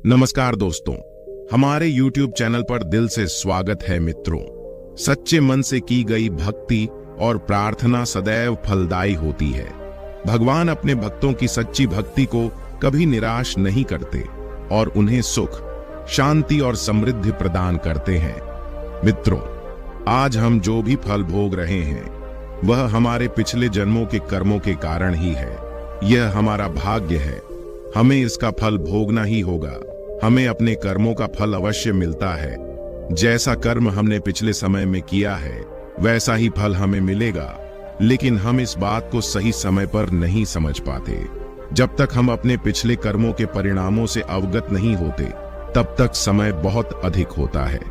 नमस्कार दोस्तों, हमारे YouTube चैनल पर दिल से स्वागत है मित्रों। सच्चे मन से की गई भक्ति और प्रार्थना सदैव फलदायी होती है। भगवान अपने भक्तों की सच्ची भक्ति को कभी निराश नहीं करते और उन्हें सुख, शांति और समृद्धि प्रदान करते हैं। मित्रों, आज हम जो भी फल भोग रहे हैं वह हमारे पिछले जन्मों के कर्मों के कारण ही है। यह हमारा भाग्य है, हमें इसका फल भोगना ही होगा। हमें अपने कर्मों का फल अवश्य मिलता है। जैसा कर्म हमने पिछले समय में किया है वैसा ही फल हमें मिलेगा, लेकिन हम इस बात को सही समय पर नहीं समझ पाते। जब तक हम अपने पिछले कर्मों के परिणामों से अवगत नहीं होते तब तक समय बहुत अधिक होता है।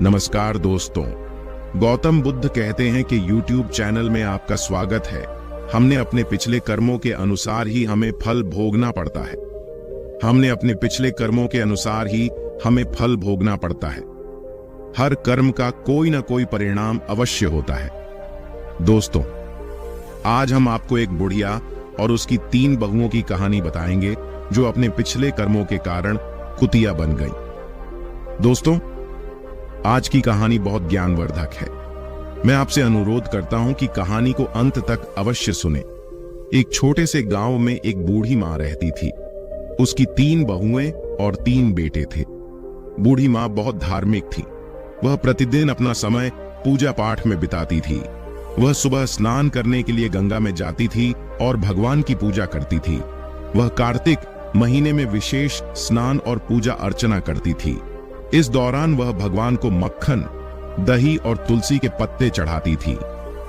नमस्कार दोस्तों, गौतम बुद्ध कहते हैं कि YouTube चैनल में आपका स्वागत है। हमने अपने पिछले कर्मों के अनुसार ही हमें फल भोगना पड़ता है। हमने अपने पिछले कर्मों के अनुसार ही हमें फल भोगना पड़ता है। हर कर्म का कोई ना कोई परिणाम अवश्य होता है। दोस्तों, आज हम आपको एक बुढ़िया और उसकी 3 बहुओं की कहानी बताएंगे जो अपने पिछले कर्मों के कारण कुतिया बन गई। दोस्तों, आज की कहानी बहुत ज्ञानवर्धक है। मैं आपसे अनुरोध करता हूं कि कहानी को अंत तक अवश्य सुने। एक छोटे से गांव में एक बूढ़ी मां रहती थी। उसकी 3 बहुएं और 3 बेटे थे। बूढ़ी मां बहुत धार्मिक थी। वह प्रतिदिन अपना समय पूजा पाठ में बिताती थी। वह सुबह स्नान करने के लिए गंगा में जाती थी और भगवान की पूजा करती थी। वह कार्तिक महीने में विशेष स्नान और पूजा अर्चना करती थी। इस दौरान वह भगवान को मक्खन, दही और तुलसी के पत्ते चढ़ाती थी।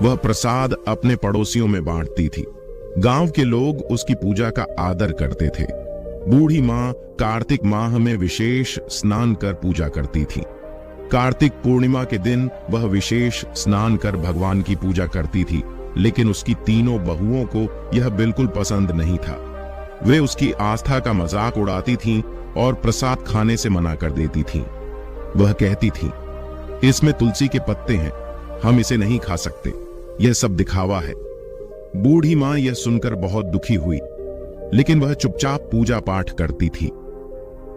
वह प्रसाद अपने पड़ोसियों में बांटती थी। गांव के लोग उसकी पूजा का आदर करते थे। बूढ़ी मां कार्तिक माह में विशेष स्नान कर पूजा करती थी। कार्तिक पूर्णिमा के दिन वह विशेष स्नान कर भगवान की पूजा करती थी, लेकिन उसकी 3 बहुओं को यह बिल्कुल पसंद नहीं था। वे उसकी आस्था का मजाक उड़ाती थीं और प्रसाद खाने से मना कर देती थीं। वह कहती थी, इसमें तुलसी के पत्ते हैं, हम इसे नहीं खा सकते, यह सब दिखावा है। बूढ़ी मां यह सुनकर बहुत दुखी हुई, लेकिन वह चुपचाप पूजा पाठ करती थी।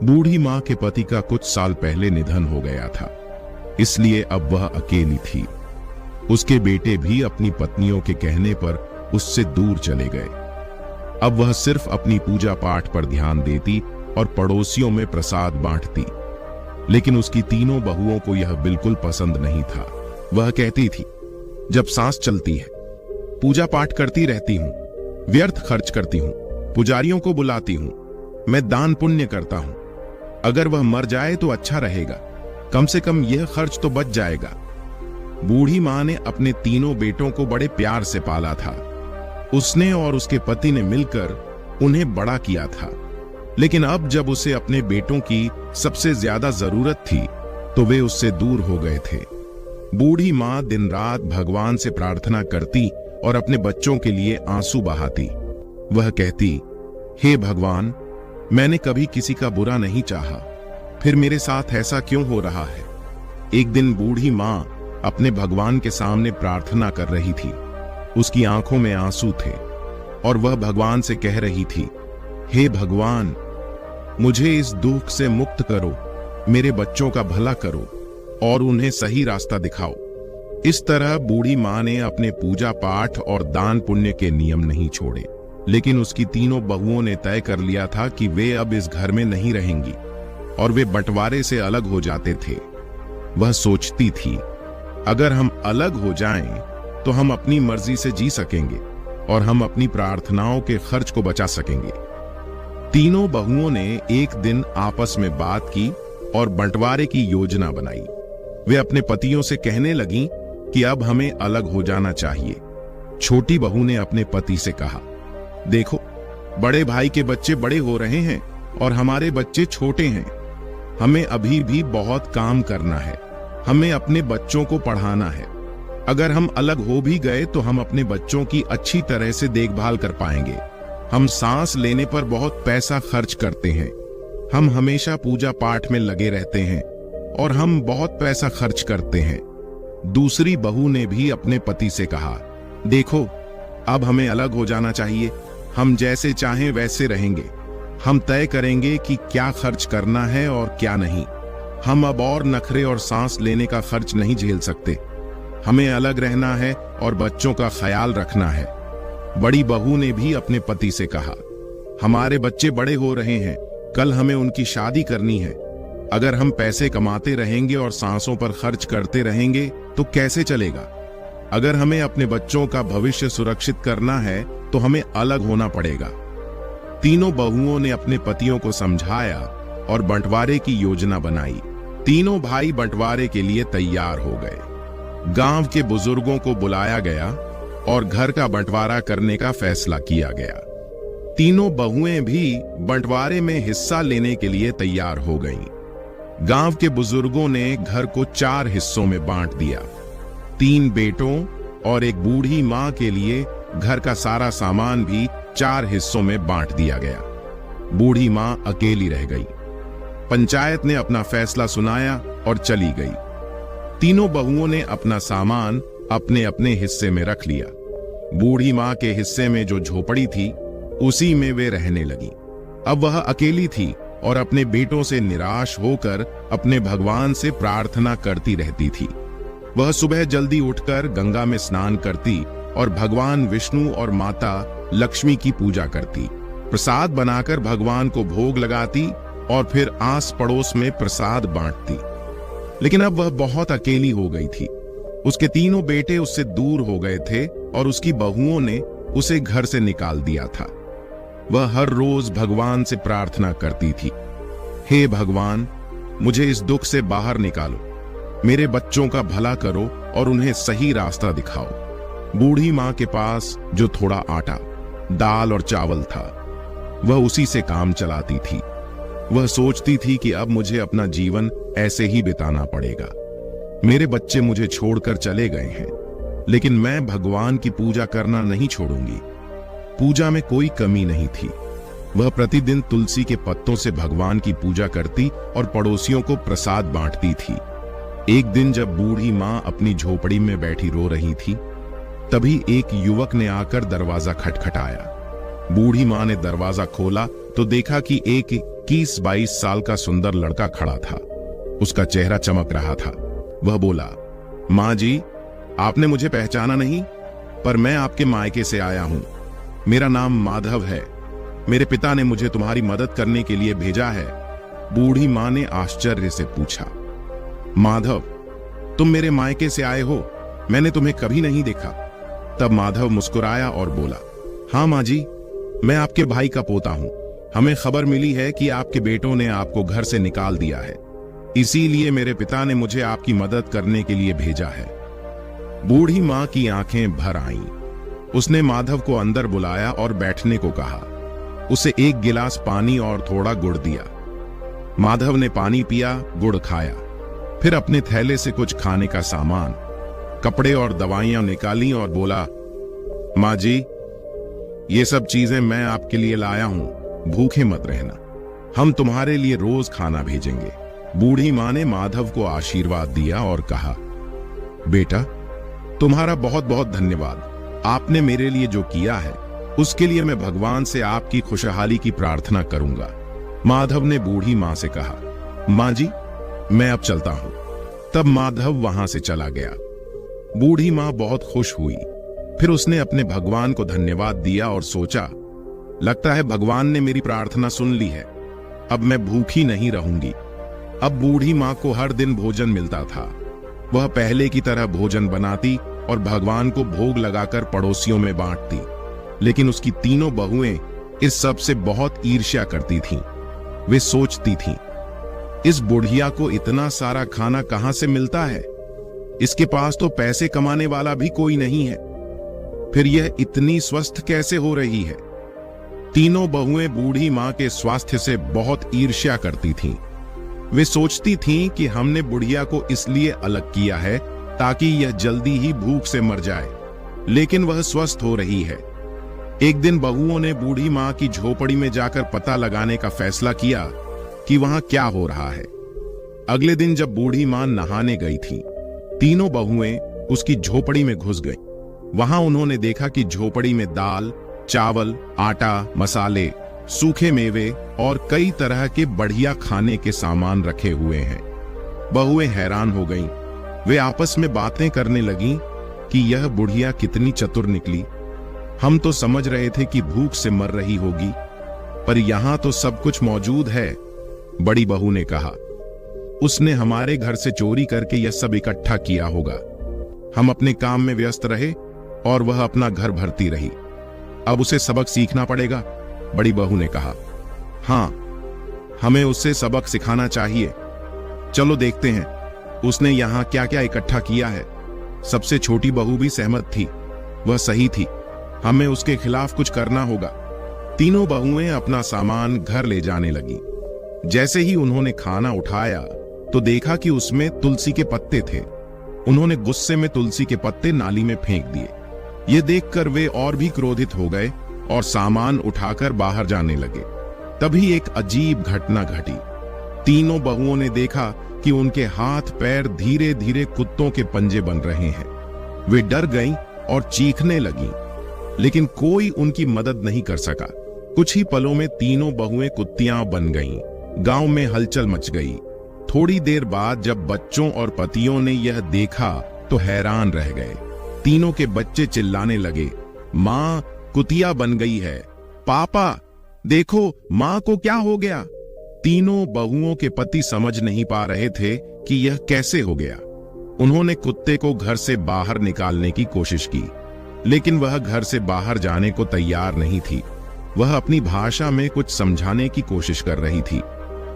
बूढ़ी मां के पति का कुछ साल पहले निधन हो गया था, इसलिए अब वह अकेली थी। उसके बेटे भी अपनी पत्नियों के कहने पर उससे दूर चले गए। अब वह सिर्फ अपनी पूजा पाठ पर ध्यान देती और पड़ोसियों में प्रसाद बांटती। लेकिन उसकी 3 बहुओं को यह बिल्कुल पसंद नहीं था। वह कहती थी, जब सांस चलती है पूजा पाठ करती रहती हूं, व्यर्थ खर्च करती हूं, पुजारियों को बुलाती हूं, मैं दान पुण्य करता हूं। अगर वह मर जाए तो अच्छा रहेगा, कम से कम यह खर्च तो बच जाएगा। बूढ़ी मां ने अपने 3 बेटों को बड़े प्यार से पाला था। उसने और उसके पति ने मिलकर उन्हें बड़ा किया था। लेकिन अब जब उसे अपने बेटों की सबसे ज्यादा जरूरत थी तो वे उससे दूर हो गए थे। बूढ़ी मां दिन रात भगवान से प्रार्थना करती और अपने बच्चों के लिए आंसू बहाती। वह कहती, हे भगवान, मैंने कभी किसी का बुरा नहीं चाहा, फिर मेरे साथ ऐसा क्यों हो रहा है। एक दिन बूढ़ी मां अपने भगवान के सामने प्रार्थना कर रही थी। उसकी आंखों में आंसू थे और वह भगवान से कह रही थी, हे भगवान, मुझे इस दुख से मुक्त करो, मेरे बच्चों का भला करो और उन्हें सही रास्ता दिखाओ। इस तरह बूढ़ी मां ने अपने पूजा पाठ और दान पुण्य के नियम नहीं छोड़े। लेकिन उसकी 3 बहुओं ने तय कर लिया था कि वे अब इस घर में नहीं रहेंगी और वे बंटवारे से अलग हो जाते थे। वह सोचती थी, अगर हम अलग हो जाएं तो हम अपनी मर्जी से जी सकेंगे और हम अपनी प्रार्थनाओं के खर्च को बचा सकेंगे। 3 बहुओं ने एक दिन आपस में बात की और बंटवारे की योजना बनाई। वे अपने पतियों से कहने लगीं कि अब हमें अलग हो जाना चाहिए। छोटी बहू ने अपने पति से कहा, देखो, बड़े भाई के बच्चे बड़े हो रहे हैं और हमारे बच्चे छोटे हैं। हमें अभी भी बहुत काम करना है। हमें अपने बच्चों को पढ़ाना है। अगर हम अलग हो भी गए तो हम अपने बच्चों की अच्छी तरह से देखभाल कर पाएंगे। हम सांस लेने पर बहुत पैसा खर्च करते हैं। हम हमेशा पूजा पाठ में लगे रहते हैं और हम बहुत पैसा खर्च करते हैं। दूसरी बहू ने भी अपने पति से कहा, देखो, अब हमें अलग हो जाना चाहिए। हम जैसे चाहें वैसे रहेंगे। हम तय करेंगे कि क्या खर्च करना है और क्या नहीं। हम अब और नखरे और सांस लेने का खर्च नहीं झेल सकते। हमें अलग रहना है और बच्चों का ख्याल रखना है। बड़ी बहू ने भी अपने पति से कहा, हमारे बच्चे बड़े हो रहे हैं, कल हमें उनकी शादी करनी है। अगर हम पैसे कमाते रहेंगे और सांसों पर खर्च करते रहेंगे तो कैसे चलेगा? अगर हमें अपने बच्चों का भविष्य सुरक्षित करना है तो हमें अलग होना पड़ेगा। तीनों बहुओं ने अपने पतियों को समझाया और बंटवारे की योजना बनाई। तीनों भाई बंटवारे के लिए तैयार हो गए। गांव के बुजुर्गों को बुलाया गया और घर का बंटवारा करने का फैसला किया गया। तीनों बहुएं भी बंटवारे में हिस्सा लेने के लिए तैयार हो गईं। गांव के बुजुर्गों ने घर को 4 हिस्सों में बांट दिया। 3 बेटों और एक बूढ़ी मां के लिए घर का सारा सामान भी 4 हिस्सों में बांट दिया गया। बूढ़ी मां अकेली रह गई। पंचायत ने अपना फैसला सुनाया और चली गई। तीनों बहुओं ने अपना सामान अपने अपने हिस्से में रख लिया। बूढ़ी मां के हिस्से में जो झोपड़ी थी उसी में वे रहने लगी। अब वह अकेली थी और अपने बेटों से निराश होकर अपने भगवान से प्रार्थना करती रहती थी। वह सुबह जल्दी उठकर गंगा में स्नान करती और भगवान विष्णु और माता लक्ष्मी की पूजा करती। प्रसाद बनाकर भगवान को भोग लगाती और फिर आस पड़ोस में प्रसाद बांटती। लेकिन अब वह बहुत अकेली हो गई थी। उसके तीनों बेटे उससे दूर हो गए थे और उसकी बहुओं ने उसे घर से निकाल दिया था। वह हर रोज भगवान से प्रार्थना करती थी, हे भगवान, मुझे इस दुख से बाहर निकालो, मेरे बच्चों का भला करो और उन्हें सही रास्ता दिखाओ। बूढ़ी मां के पास जो थोड़ा आटा, दाल और चावल था, वह उसी से काम चलाती थी। वह सोचती थी कि अब मुझे अपना जीवन ऐसे ही बिताना पड़ेगा। मेरे बच्चे मुझे छोड़कर चले गए हैं, लेकिन मैं भगवान की पूजा करना नहीं छोड़ूंगी। पूजा में कोई कमी नहीं थी। वह प्रतिदिन तुलसी के पत्तों से भगवान की पूजा करती और पड़ोसियों को प्रसाद बांटती थी। एक दिन जब बूढ़ी मां अपनी झोपड़ी में बैठी रो रही थी, तभी एक युवक ने आकर दरवाजा खटखटाया। बूढ़ी मां ने दरवाजा खोला तो देखा कि एक 21-22 साल का सुंदर लड़का खड़ा था। उसका चेहरा चमक रहा था। वह बोला, मां जी, आपने मुझे पहचाना नहीं, पर मैं आपके मायके से आया हूं। मेरा नाम माधव है। मेरे पिता ने मुझे तुम्हारी मदद करने के लिए भेजा है। बूढ़ी मां ने आश्चर्य से पूछा, माधव, तुम मेरे मायके से आए हो? मैंने तुम्हें कभी नहीं देखा। तब माधव मुस्कुराया और बोला, हाँ मां जी, मैं आपके भाई का पोता हूं। हमें खबर मिली है कि आपके बेटों ने आपको घर से निकाल दिया है, इसीलिए मेरे पिता ने मुझे आपकी मदद करने के लिए भेजा है। बूढ़ी मां की आंखें भर आईं। उसने माधव को अंदर बुलाया और बैठने को कहा। उसे 1 गिलास पानी और थोड़ा गुड़ दिया। माधव ने पानी पिया, गुड़ खाया, फिर अपने थैले से कुछ खाने का सामान, कपड़े और दवाइयां निकाली और बोला, मां जी, ये सब चीजें मैं आपके लिए लाया हूं, भूखे मत रहना, हम तुम्हारे लिए रोज खाना भेजेंगे। बूढ़ी मां ने माधव को आशीर्वाद दिया और कहा, बेटा, तुम्हारा बहुत बहुत धन्यवाद। आपने मेरे लिए जो किया है उसके लिए मैं भगवान से आपकी खुशहाली की प्रार्थना करूंगा। माधव ने बूढ़ी मां से कहा, मां जी, मैं अब चलता हूं। तब माधव वहां से चला गया। बूढ़ी मां बहुत खुश हुई। फिर उसने अपने भगवान को धन्यवाद दिया और सोचा, लगता है भगवान ने मेरी प्रार्थना सुन ली है। अब मैं भूखी नहीं रहूंगी। अब बूढ़ी मां को हर दिन भोजन मिलता था। वह पहले की तरह भोजन बनाती और भगवान को भोग लगाकर पड़ोसियों में बांटती। लेकिन उसकी तीनों बहुएं इस सब से बहुत ईर्ष्या करती थीं। वे सोचती थीं, इस बुढ़िया को इतना सारा खाना कहां से मिलता है? इसके पास तो पैसे कमाने वाला भी कोई नहीं है। फिर यह इतनी स्वस्थ कैसे हो रही है? तीनों बहुएं बूढ़ी मां के स्वास्थ्य से बहुत ईर्ष्या करती थीं। वे सोचती थीं कि हमने बुढ़िया को इसलिए अलग किया है ताकि यह जल्दी ही भूख से मर जाए, लेकिन वह स्वस्थ हो रही है। एक दिन बहुओं ने बूढ़ी मां की झोपड़ी में जाकर पता लगाने का फैसला किया कि वहां क्या हो रहा है। अगले दिन जब बूढ़ी मां नहाने गई थी, तीनों बहुएं उसकी झोपड़ी में घुस गईं। वहां उन्होंने देखा कि झोपड़ी में दाल, चावल, आटा, मसाले सूखे मेवे और कई तरह के बढ़िया खाने के सामान रखे हुए हैं। बहुएं हैरान हो गईं। वे आपस में बातें करने लगीं कि यह बुढ़िया कितनी चतुर निकली। हम तो समझ रहे थे कि भूख से मर रही होगी, पर यहां तो सब कुछ मौजूद है। बड़ी बहू ने कहा, उसने हमारे घर से चोरी करके यह सब इकट्ठा किया होगा। हम अपने काम में व्यस्त रहे और वह अपना घर भरती रही। अब उसे सबक सीखना पड़ेगा। बड़ी बहू ने कहा, हां, हमें उससे सबक सिखाना चाहिए। चलो देखते हैं उसने यहां क्या क्या इकट्ठा किया है। सबसे छोटी बहू भी सहमत थी। वह सही थी, हमें उसके खिलाफ कुछ करना होगा। तीनों बहुएं अपना सामान घर ले जाने लगी। जैसे ही उन्होंने खाना उठाया तो देखा कि उसमें तुलसी के पत्ते थे। उन्होंने गुस्से में तुलसी के पत्ते नाली में फेंक दिए। ये देखकर वे और भी क्रोधित हो गए और सामान उठाकर बाहर जाने लगे। तभी एक अजीब घटना घटी। तीनों बहुओं ने देखा कि उनके हाथ पैर धीरे धीरे कुत्तों के पंजे बन रहे हैं। वे डर गईं और चीखने लगीं, लेकिन कोई उनकी मदद नहीं कर सका। कुछ ही पलों में तीनों बहुएं कुत्तियां बन गईं। गांव में हलचल मच गई। थोड़ी देर बाद जब बच्चों और पतियों ने यह देखा तो हैरान रह गए। तीनों के बच्चे चिल्लाने लगे, मां कुतिया बन गई है। पापा देखो, मां को क्या हो गया। तीनों बहुओं के पति समझ नहीं पा रहे थे कि यह कैसे हो गया। उन्होंने कुत्ते को घर से बाहर निकालने की कोशिश की, लेकिन वह घर से बाहर जाने को तैयार नहीं थी। वह अपनी भाषा में कुछ समझाने की कोशिश कर रही थी,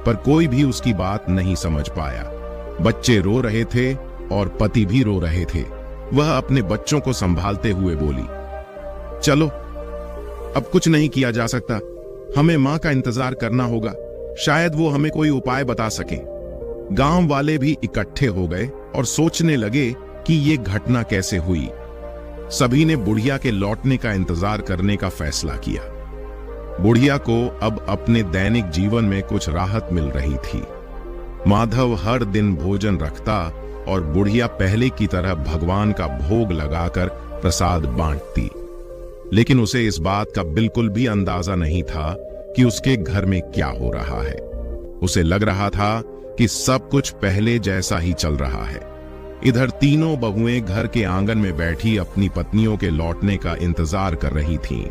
पर कोई भी उसकी बात नहीं समझ पाया। बच्चे रो रहे थे और पति भी रो रहे थे। वह अपने बच्चों को संभालते हुए बोली, चलो अब कुछ नहीं किया जा सकता। हमें मां का इंतजार करना होगा। शायद वो हमें कोई उपाय बता सके। गांव वाले भी इकट्ठे हो गए और सोचने लगे कि ये घटना कैसे हुई। सभी ने बुढ़िया के लौटने का इंतजार करने का फैसला किया। बुढ़िया को अब अपने दैनिक जीवन में कुछ राहत मिल रही थी। माधव हर दिन भोजन रखता और बुढ़िया पहले की तरह भगवान का भोग लगाकर प्रसाद बांटती। लेकिन उसे इस बात का बिल्कुल भी अंदाजा नहीं था कि उसके घर में क्या हो रहा है। उसे लग रहा था कि सब कुछ पहले जैसा ही चल रहा है। इधर तीनों बहुएं घर के आंगन में बैठी अपनी पत्नियों के लौटने का इंतजार कर रही थीं।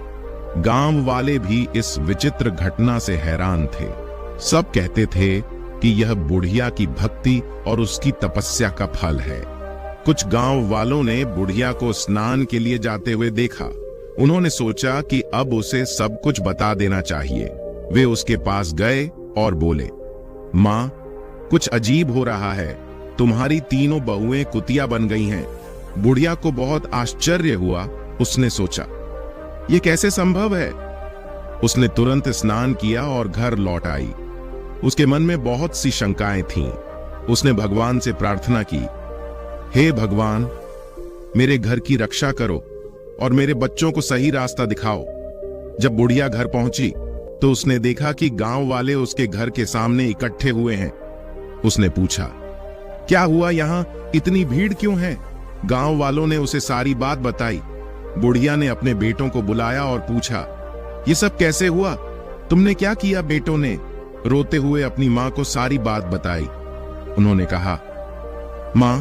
गांव वाले भी इस विचित्र घटना से हैरान थे। सब कहते थे कि यह बुढ़िया की भक्ति और उसकी तपस्या का फल है। कुछ गांव वालों ने बुढ़िया को स्नान के लिए जाते हुए देखा। उन्होंने सोचा कि अब उसे सब कुछ बता देना चाहिए। वे उसके पास गए और बोले, मां, कुछ अजीब हो रहा है। तुम्हारी तीनों बहुएं कुतिया बन गई हैं। बुढ़िया को बहुत आश्चर्य हुआ। उसने सोचा, ये कैसे संभव है। उसने तुरंत स्नान किया और घर लौट आई। उसके मन में बहुत सी शंकाएं थीं। उसने भगवान से प्रार्थना की, हे भगवान, मेरे घर की रक्षा करो और मेरे बच्चों को सही रास्ता दिखाओ। जब बुढ़िया घर पहुंची तो उसने देखा कि गांव वाले उसके घर के सामने इकट्ठे हुए हैं। उसने पूछा, क्या हुआ, यहां इतनी भीड़ क्यों है। गांव वालों ने उसे सारी बात बताई। बुढ़िया ने अपने बेटों को बुलाया और पूछा, ये सब कैसे हुआ, तुमने क्या किया। बेटों ने रोते हुए अपनी मां को सारी बात बताई। उन्होंने कहा, मां,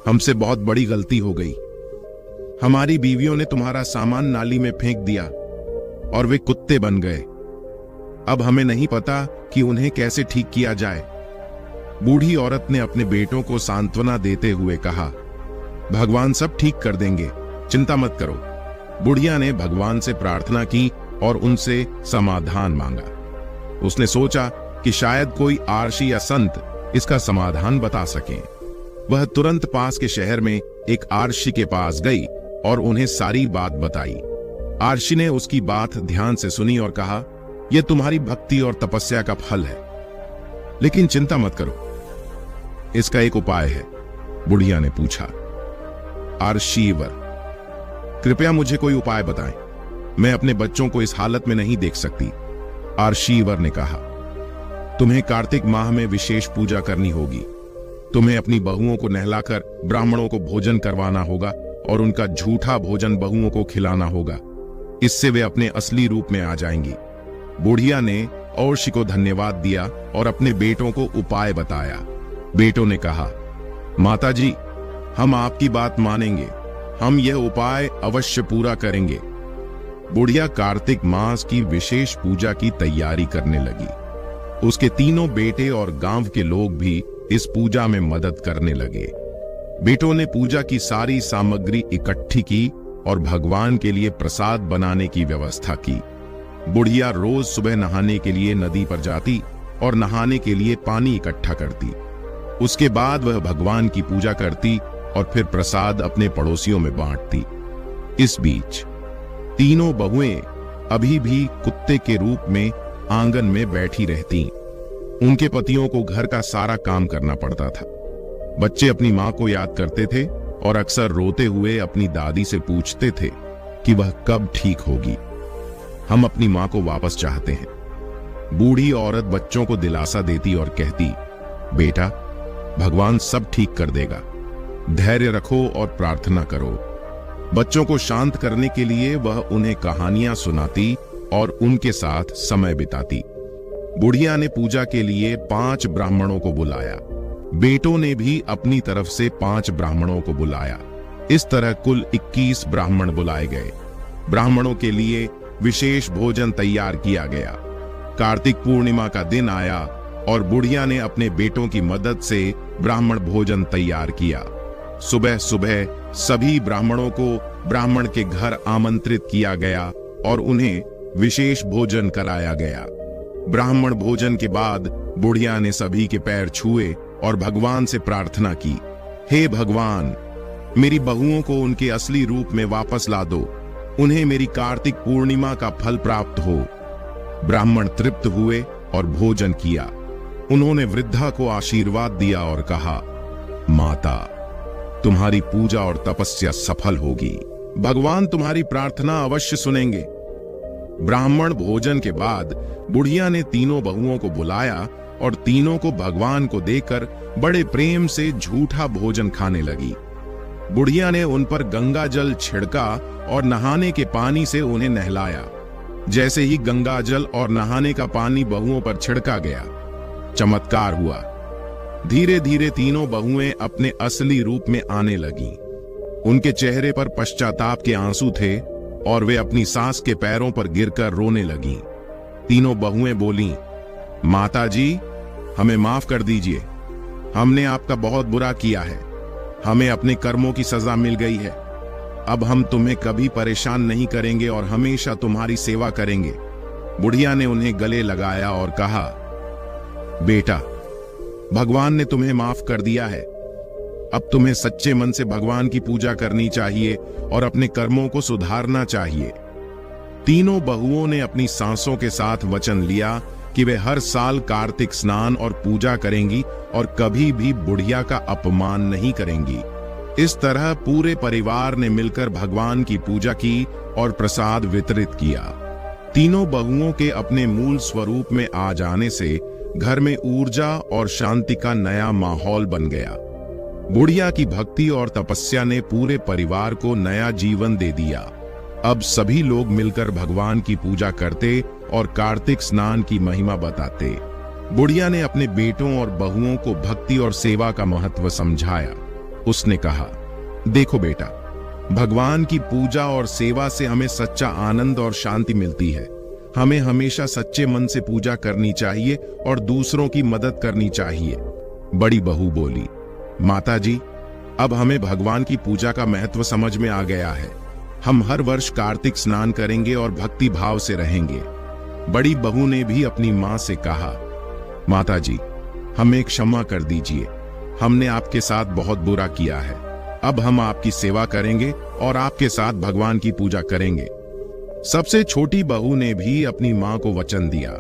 हमसे बहुत बड़ी गलती हो गई। हमारी बीवियों ने तुम्हारा सामान नाली में फेंक दिया और वे कुत्ते बन गए। अब हमें नहीं पता कि उन्हें कैसे ठीक किया जाए। बूढ़ी औरत ने अपने बेटों को सांत्वना देते हुए कहा, भगवान सब ठीक कर देंगे, चिंता मत करो। बुढ़िया ने भगवान से प्रार्थना की और उनसे समाधान मांगा। उसने सोचा कि शायद कोई आर्षी या संत इसका समाधान बता सकें। वह तुरंत पास के शहर में एक आर्षी के पास गई और उन्हें सारी बात बताई। आर्षी ने उसकी बात ध्यान से सुनी और कहा, यह तुम्हारी भक्ति और तपस्या का फल है, लेकिन चिंता मत करो, इसका एक उपाय है। बुढ़िया ने पूछा, आर्षीवर, कृपया मुझे कोई उपाय बताएं। मैं अपने बच्चों को इस हालत में नहीं देख सकती। आर्षीवर ने कहा, तुम्हें कार्तिक माह में विशेष पूजा करनी होगी। तुम्हें अपनी बहुओं को नहलाकर ब्राह्मणों को भोजन करवाना होगा और उनका झूठा भोजन बहुओं को खिलाना होगा। इससे वे अपने असली रूप में आ जाएंगी। बुढ़िया ने औरशी को धन्यवाद दिया और अपने बेटों को उपाय बताया। बेटों ने कहा, माताजी, हम आपकी बात मानेंगे, हम यह उपाय अवश्य पूरा करेंगे। बुढ़िया कार्तिक मास की विशेष पूजा की तैयारी करने लगी। उसके तीनों बेटे और गांव के लोग भी इस पूजा में मदद करने लगे। बेटों ने पूजा की सारी सामग्री इकट्ठी की और भगवान के लिए प्रसाद बनाने की व्यवस्था की। बुढ़िया रोज सुबह नहाने के लिए नदी पर जाती और नहाने के लिए पानी इकट्ठा करती। उसके बाद वह भगवान की पूजा करती और फिर प्रसाद अपने पड़ोसियों में बांटती। इस बीच तीनों बहुएं अभी भी कुत्ते के रूप में आंगन में बैठी रहती। उनके पतियों को घर का सारा काम करना पड़ता था। बच्चे अपनी मां को याद करते थे और अक्सर रोते हुए अपनी दादी से पूछते थे कि वह कब ठीक होगी। हम अपनी मां को वापस चाहते हैं। बूढ़ी औरत बच्चों को दिलासा देती और कहती, बेटा, भगवान सब ठीक कर देगा, धैर्य रखो और प्रार्थना करो। बच्चों को शांत करने के लिए वह उन्हें कहानियां सुनाती और उनके साथ समय बिताती। बुढ़िया ने पूजा के लिए 5 ब्राह्मणों को बुलाया। बेटों ने भी अपनी तरफ से 5 ब्राह्मणों को बुलाया। इस तरह कुल 21 ब्राह्मण बुलाए गए। ब्राह्मणों के लिए विशेष भोजन तैयार किया गया। कार्तिक पूर्णिमा का दिन आया और बुढ़िया ने अपने बेटों की मदद से ब्राह्मण भोजन तैयार किया। सुबह सुबह सभी ब्राह्मणों को ब्राह्मण के घर आमंत्रित किया गया और उन्हें विशेष भोजन कराया गया। ब्राह्मण भोजन के बाद बुढ़िया ने सभी के पैर छुए और भगवान से प्रार्थना की, हे भगवान, मेरी बहुओं को उनके असली रूप में वापस ला दो, उन्हें मेरी कार्तिक पूर्णिमा का फल प्राप्त हो। ब्राह्मण तृप्त हुए और भोजन किया। उन्होंने वृद्धा को आशीर्वाद दिया और कहा, माता, तुम्हारी पूजा और तपस्या सफल होगी, भगवान तुम्हारी प्रार्थना अवश्य सुनेंगे। ब्राह्मण भोजन के बाद बुढ़िया ने तीनों बहुओं को बुलाया और तीनों को भगवान को देकर बड़े प्रेम से झूठा भोजन खाने लगी। बुढ़िया ने उन पर गंगा जल छिड़का और नहाने के पानी से उन्हें नहलाया। जैसे ही गंगा जल और नहाने का पानी बहुओं पर छिड़का गया, चमत्कार हुआ। धीरे धीरे तीनों बहुएं अपने असली रूप में आने लगीं। उनके चेहरे पर पश्चाताप के आंसू थे और वे अपनी सास के पैरों पर गिरकर रोने लगीं। तीनों बहुएं बोलीं, माता जी, हमें माफ कर दीजिए, हमने आपका बहुत बुरा किया है, हमें अपने कर्मों की सजा मिल गई है। अब हम तुम्हें कभी परेशान नहीं करेंगे और हमेशा तुम्हारी सेवा करेंगे। बुढ़िया ने उन्हें गले लगाया और कहा, बेटा, भगवान ने तुम्हें माफ कर दिया है। अब तुम्हें सच्चे मन से भगवान की पूजा करनी चाहिए और अपने कर्मों को सुधारना चाहिए। तीनों बहुओं ने अपनी सासों के साथ वचन लिया कि वे हर साल कार्तिक स्नान और पूजा करेंगी और कभी भी बुढ़िया का अपमान नहीं करेंगी। इस तरह पूरे परिवार ने मिलकर भगवान की पूजा की और प्रसाद वितरित किया। तीनों बहुओं के अपने मूल स्वरूप में आ जाने से घर में ऊर्जा और शांति का नया माहौल बन गया। बुढ़िया की भक्ति और तपस्या ने पूरे परिवार को नया जीवन दे दिया। अब सभी लोग मिलकर भगवान की पूजा करते और कार्तिक स्नान की महिमा बताते। बुढ़िया ने अपने बेटों और बहुओं को भक्ति और सेवा का महत्व समझाया। उसने कहा, देखो बेटा, भगवान की पूजा और सेवा से हमें सच्चा आनंद और शांति मिलती है। हमें हमेशा सच्चे मन से पूजा करनी चाहिए और दूसरों की मदद करनी चाहिए। बड़ी बहू बोली, माता जी, अब हमें भगवान की पूजा का महत्व समझ में आ गया है। हम हर वर्ष कार्तिक स्नान करेंगे और भक्ति भाव से रहेंगे। बड़ी बहू ने भी अपनी मां से कहा, माता जी, हमें क्षमा कर दीजिए, हमने आपके साथ बहुत बुरा किया है। अब हम आपकी सेवा करेंगे और आपके साथ भगवान की पूजा करेंगे। सबसे छोटी बहू ने भी अपनी मां को वचन दिया,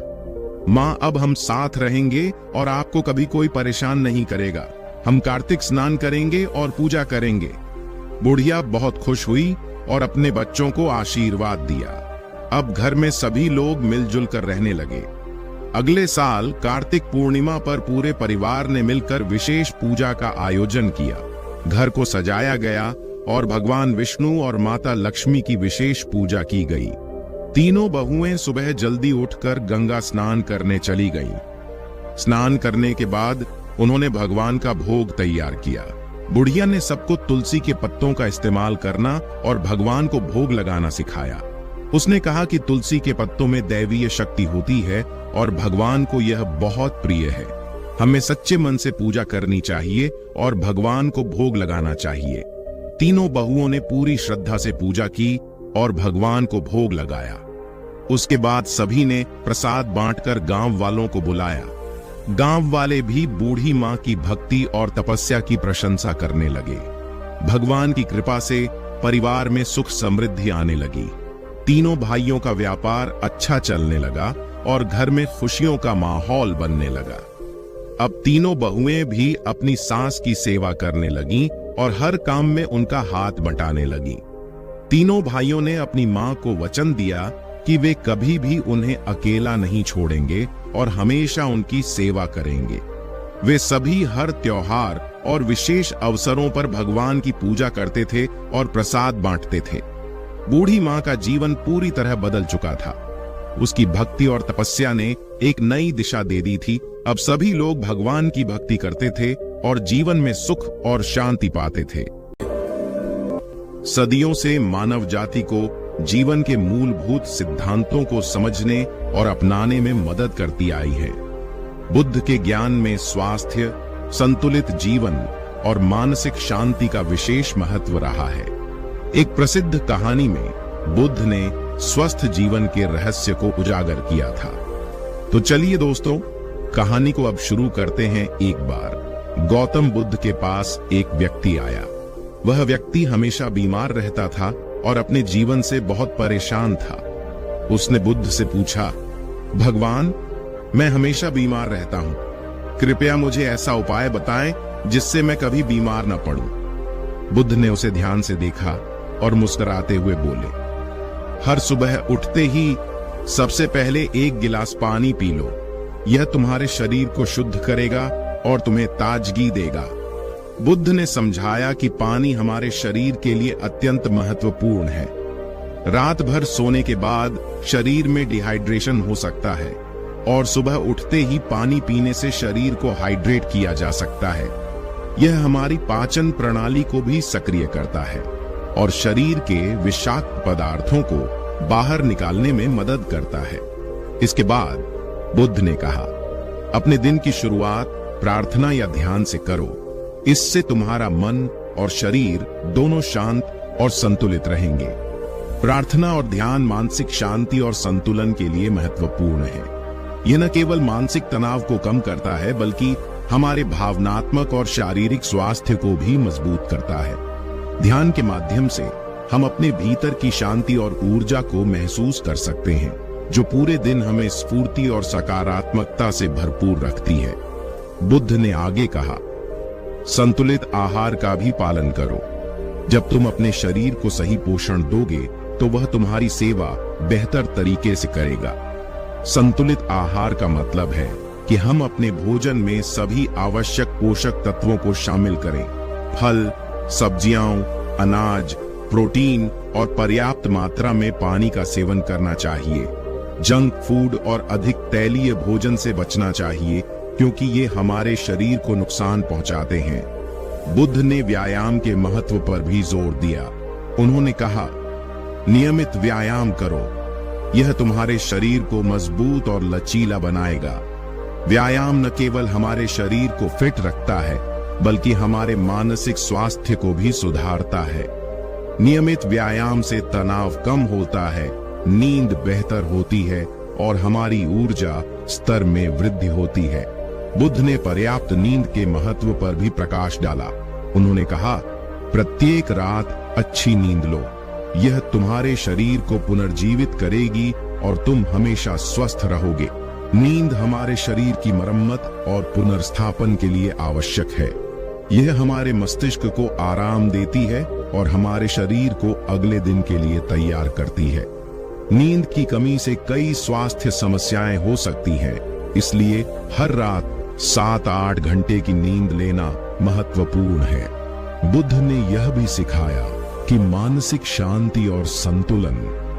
मां, अब हम साथ रहेंगे और आपको कभी कोई परेशान नहीं करेगा। हम कार्तिक स्नान करेंगे और पूजा करेंगे। बुढ़िया बहुत खुश हुई और अपने बच्चों को आशीर्वाद दिया। अब घर में सभी लोग मिलजुल कर रहने लगे। अगले साल कार्तिक पूर्णिमा पर पूरे परिवार ने मिलकर विशेष पूजा का आयोजन किया। घर को सजाया गया और भगवान विष्णु और माता लक्ष्मी की विशेष पूजा की गई। तीनों बहुएं सुबह जल्दी उठकर गंगा स्नान करने चली गईं। स्नान करने के बाद उन्होंने भगवान का भोग तैयार किया। बुढ़िया ने सबको तुलसी के पत्तों का इस्तेमाल करना और भगवान को भोग लगाना सिखाया। उसने कहा कि तुलसी के पत्तों में दैवीय शक्ति होती है और भगवान को यह बहुत प्रिय है। हमें सच्चे मन से पूजा करनी चाहिए और भगवान को भोग लगाना चाहिए। तीनों बहुओं ने पूरी श्रद्धा से पूजा की और भगवान को भोग लगाया। उसके बाद सभी ने प्रसाद बांटकर गांव वालों को बुलाया। गांव वाले भी बूढ़ी मां की भक्ति और तपस्या की प्रशंसा करने लगे। भगवान की कृपा से परिवार में सुख समृद्धि आने लगी। तीनों भाइयों का व्यापार अच्छा चलने लगा और घर में खुशियों का माहौल बनने लगा। अब तीनों बहुएं भी अपनी सास की सेवा करने लगीं और हर काम में उनका हाथ बटाने लगीं। तीनों भाइयों ने अपनी मां को वचन दिया कि वे कभी भी उन्हें अकेला नहीं छोड़ेंगे और हमेशा उनकी सेवा करेंगे। वे सभी हर त्योहार और विशेष अवसरों पर भगवान की पूजा करते थे और प्रसाद बांटते थे। बूढ़ी मां का जीवन पूरी तरह बदल चुका था। उसकी भक्ति और तपस्या ने एक नई दिशा दे दी थी। अब सभी लोग भगवान की भक्ति करते थे और जीवन में सुख और शांति पाते थे। सदियों से मानव जाति को जीवन के मूलभूत सिद्धांतों को समझने और अपनाने में मदद करती आई है। बुद्ध के ज्ञान में स्वास्थ्य, संतुलित जीवन और मानसिक शांति का विशेष महत्व रहा है। एक प्रसिद्ध कहानी में बुद्ध ने स्वस्थ जीवन के रहस्य को उजागर किया था। तो चलिए दोस्तों, कहानी को अब शुरू करते हैं। एक बार गौतम बुद्ध के पास एक व्यक्ति आया। वह व्यक्ति हमेशा बीमार रहता था और अपने जीवन से बहुत परेशान था। उसने बुद्ध से पूछा, भगवान, मैं हमेशा बीमार रहता हूं, कृपया मुझे ऐसा उपाय बताएं जिससे मैं कभी बीमार न पड़ूं। बुद्ध ने उसे ध्यान से देखा और मुस्कुराते हुए बोले, हर सुबह उठते ही सबसे पहले एक गिलास पानी पी लो। यह तुम्हारे शरीर को शुद्ध करेगा और तुम्हें ताजगी देगा। बुद्ध ने समझाया कि पानी हमारे शरीर के लिए अत्यंत महत्वपूर्ण है। रात भर सोने के बाद शरीर में डिहाइड्रेशन हो सकता है और सुबह उठते ही पानी पीने से शरीर को हाइड्रेट किया जा सकता है। यह हमारी पाचन प्रणाली को भी सक्रिय करता है और शरीर के विषाक्त पदार्थों को बाहर निकालने में मदद करता है। इसके बाद बुद्ध ने कहा, अपने दिन की शुरुआत प्रार्थना या ध्यान से करो। इससे तुम्हारा मन और शरीर दोनों शांत और संतुलित रहेंगे। प्रार्थना और ध्यान मानसिक शांति और संतुलन के लिए महत्वपूर्ण है। यह न केवल मानसिक तनाव को कम करता है बल्कि हमारे भावनात्मक और शारीरिक स्वास्थ्य को भी मजबूत करता है। ध्यान के माध्यम से हम अपने भीतर की शांति और ऊर्जा को महसूस कर सकते हैं, जो पूरे दिन हमें स्फूर्ति और सकारात्मकता से भरपूर रखती है। बुद्ध ने आगे कहा, संतुलित आहार का भी पालन करो। जब तुम अपने शरीर को सही पोषण दोगे तो वह तुम्हारी सेवा बेहतर तरीके से करेगा। संतुलित आहार का मतलब है कि हम अपने भोजन में सभी आवश्यक पोषक तत्वों को शामिल करें। फल, सब्जियां, अनाज, प्रोटीन और पर्याप्त मात्रा में पानी का सेवन करना चाहिए। जंक फूड और अधिक तैलीय भोजन से बचना चाहिए क्योंकि ये हमारे शरीर को नुकसान पहुंचाते हैं। बुद्ध ने व्यायाम के महत्व पर भी जोर दिया। उन्होंने कहा, नियमित व्यायाम करो। यह तुम्हारे शरीर को मजबूत और लचीला बनाएगा। व्यायाम न केवल हमारे शरीर को फिट रखता है बल्कि हमारे मानसिक स्वास्थ्य को भी सुधारता है। नियमित व्यायाम से तनाव कम होता है, नींद बेहतर होती है और हमारी ऊर्जा स्तर में वृद्धि होती है। बुद्ध ने पर्याप्त नींद के महत्व पर भी प्रकाश डाला। उन्होंने कहा, प्रत्येक रात अच्छी नींद लो। यह तुम्हारे शरीर को पुनर्जीवित करेगी और तुम हमेशा स्वस्थ रहोगे। नींद हमारे शरीर की मरम्मत और पुनर्स्थापन के लिए आवश्यक है। यह हमारे मस्तिष्क को आराम देती है और हमारे शरीर को अगले दिन के लिए तैयार करती है। नींद की कमी से कई स्वास्थ्य समस्याएं हो सकती हैं, इसलिए हर रात 7-8 घंटे की नींद लेना महत्वपूर्ण है। बुद्ध ने यह भी सिखाया कि मानसिक शांति और संतुलन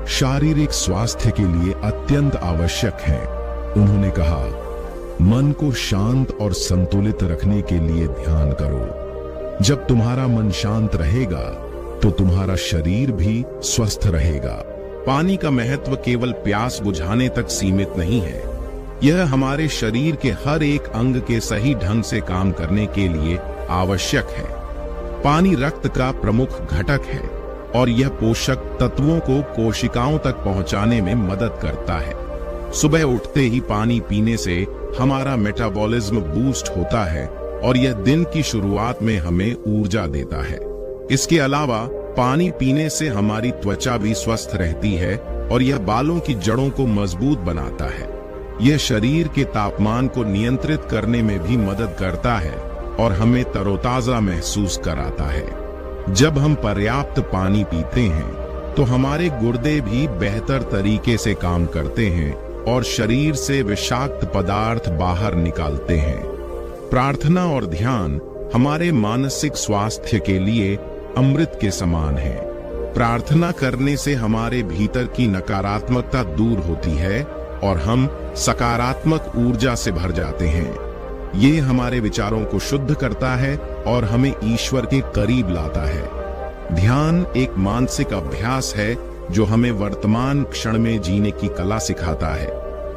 शारीरिक स्वास्थ्य के लिए अत्यंत आवश्यक हैं। उन्होंने कहा, मन को शांत और संतुलित रखने के लिए ध्यान करो। जब तुम्हारा मन शांत रहेगा तो तुम्हारा शरीर भी स्वस्थ रहेगा। पानी का महत्व केवल प्यास बुझाने तक सीमित नहीं है, यह हमारे शरीर के हर एक अंग के सही ढंग से काम करने के लिए आवश्यक है। पानी रक्त का प्रमुख घटक है और यह पोषक तत्वों को कोशिकाओं तक पहुंचाने में मदद करता है। सुबह उठते ही पानी पीने से हमारा मेटाबॉलिज्म बूस्ट होता है और यह दिन की शुरुआत में हमें ऊर्जा देता है। इसके अलावा पानी पीने से हमारी त्वचा भी स्वस्थ रहती है और यह बालों की जड़ों को मजबूत बनाता है। यह शरीर के तापमान को नियंत्रित करने में भी मदद करता है और हमें तरोताजा महसूस कराता है। जब हम पर्याप्त पानी पीते हैं तो हमारे गुर्दे भी बेहतर तरीके से काम करते हैं और शरीर से विषाक्त पदार्थ बाहर निकालते हैं। प्रार्थना और ध्यान हमारे मानसिक स्वास्थ्य के लिए अमृत के समान है। प्रार्थना करने से हमारे भीतर की नकारात्मकता दूर होती है और हम सकारात्मक ऊर्जा से भर जाते हैं। ये हमारे विचारों को शुद्ध करता है और हमें ईश्वर के करीब लाता है। ध्यान एक मानसिक अभ्यास है जो हमें वर्तमान क्षण में जीने की कला सिखाता है।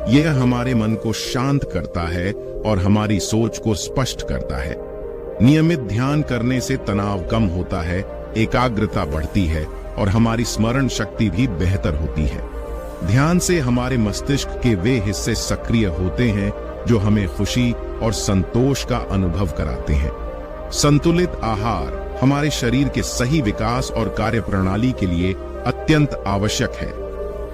यह हमारे मन को शांत करता है और हमारी सोच को स्पष्ट करता है। नियमित ध्यान करने से तनाव कम होता है, एकाग्रता बढ़ती है और हमारी स्मरण शक्ति भी बेहतर होती है। ध्यान से हमारे मस्तिष्क के वे हिस्से सक्रिय होते हैं जो हमें खुशी और संतोष का अनुभव कराते हैं। संतुलित आहार हमारे शरीर के सही विकास और कार्यप्रणाली के लिए अत्यंत आवश्यक है।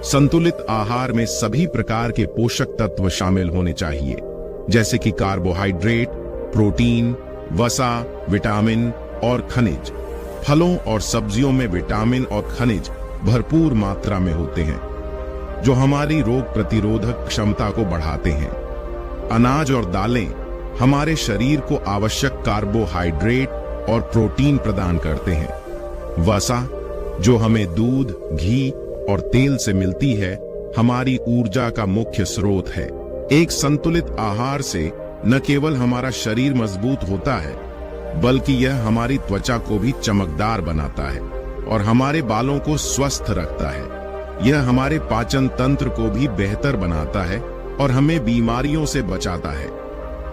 संतुलित आहार में सभी प्रकार के पोषक तत्व शामिल होने चाहिए, जैसे कि कार्बोहाइड्रेट, प्रोटीन, वसा, विटामिन और खनिज। फलों और सब्जियों में विटामिन और खनिज भरपूर मात्रा में होते हैं जो हमारी रोग प्रतिरोधक क्षमता को बढ़ाते हैं। अनाज और दालें हमारे शरीर को आवश्यक कार्बोहाइड्रेट और प्रोटीन प्रदान करते हैं। वसा, जो हमें दूध, घी और तेल से मिलती है, हमारी ऊर्जा का मुख्य स्रोत है। एक संतुलित आहार से न केवल हमारा शरीर मजबूत होता है, बल्कि यह हमारी त्वचा को भी चमकदार बनाता है और हमारे बालों को स्वस्थ रखता है। यह हमारे पाचन तंत्र को भी बेहतर बनाता है और हमें बीमारियों से बचाता है।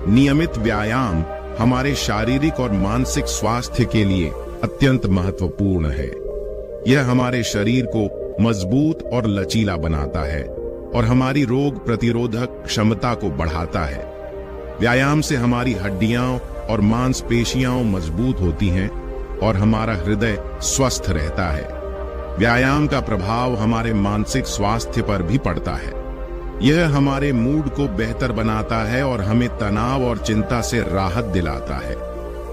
नियमित व्यायाम हमारे शारीरिक और मानसिक स्वास्थ्य के लिए अत्यंत महत्वपूर्ण है। यह हमारे शरीर को मजबूत और लचीला बनाता है और हमारी रोग प्रतिरोधक क्षमता को बढ़ाता है। व्यायाम से हमारी हड्डियां और मांसपेशियां मजबूत होती हैं और हमारा हृदय स्वस्थ रहता है। व्यायाम का प्रभाव हमारे मानसिक स्वास्थ्य पर भी पड़ता है। यह हमारे मूड को बेहतर बनाता है और हमें तनाव और चिंता से राहत दिलाता है।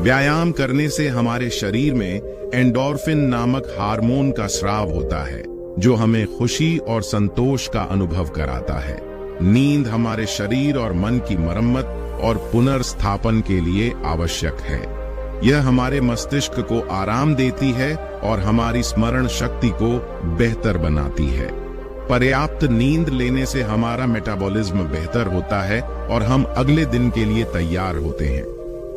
व्यायाम करने से हमारे शरीर में एंडोर्फिन नामक हार्मोन का स्राव होता है, जो हमें खुशी और संतोष का अनुभव कराता है। नींद हमारे शरीर और मन की मरम्मत और पुनर्स्थापन के लिए आवश्यक है। यह हमारे मस्तिष्क को आराम देती है और हमारी स्मरण शक्ति को बेहतर बनाती है। पर्याप्त नींद लेने से हमारा मेटाबॉलिज्म बेहतर होता है और हम अगले दिन के लिए तैयार होते हैं।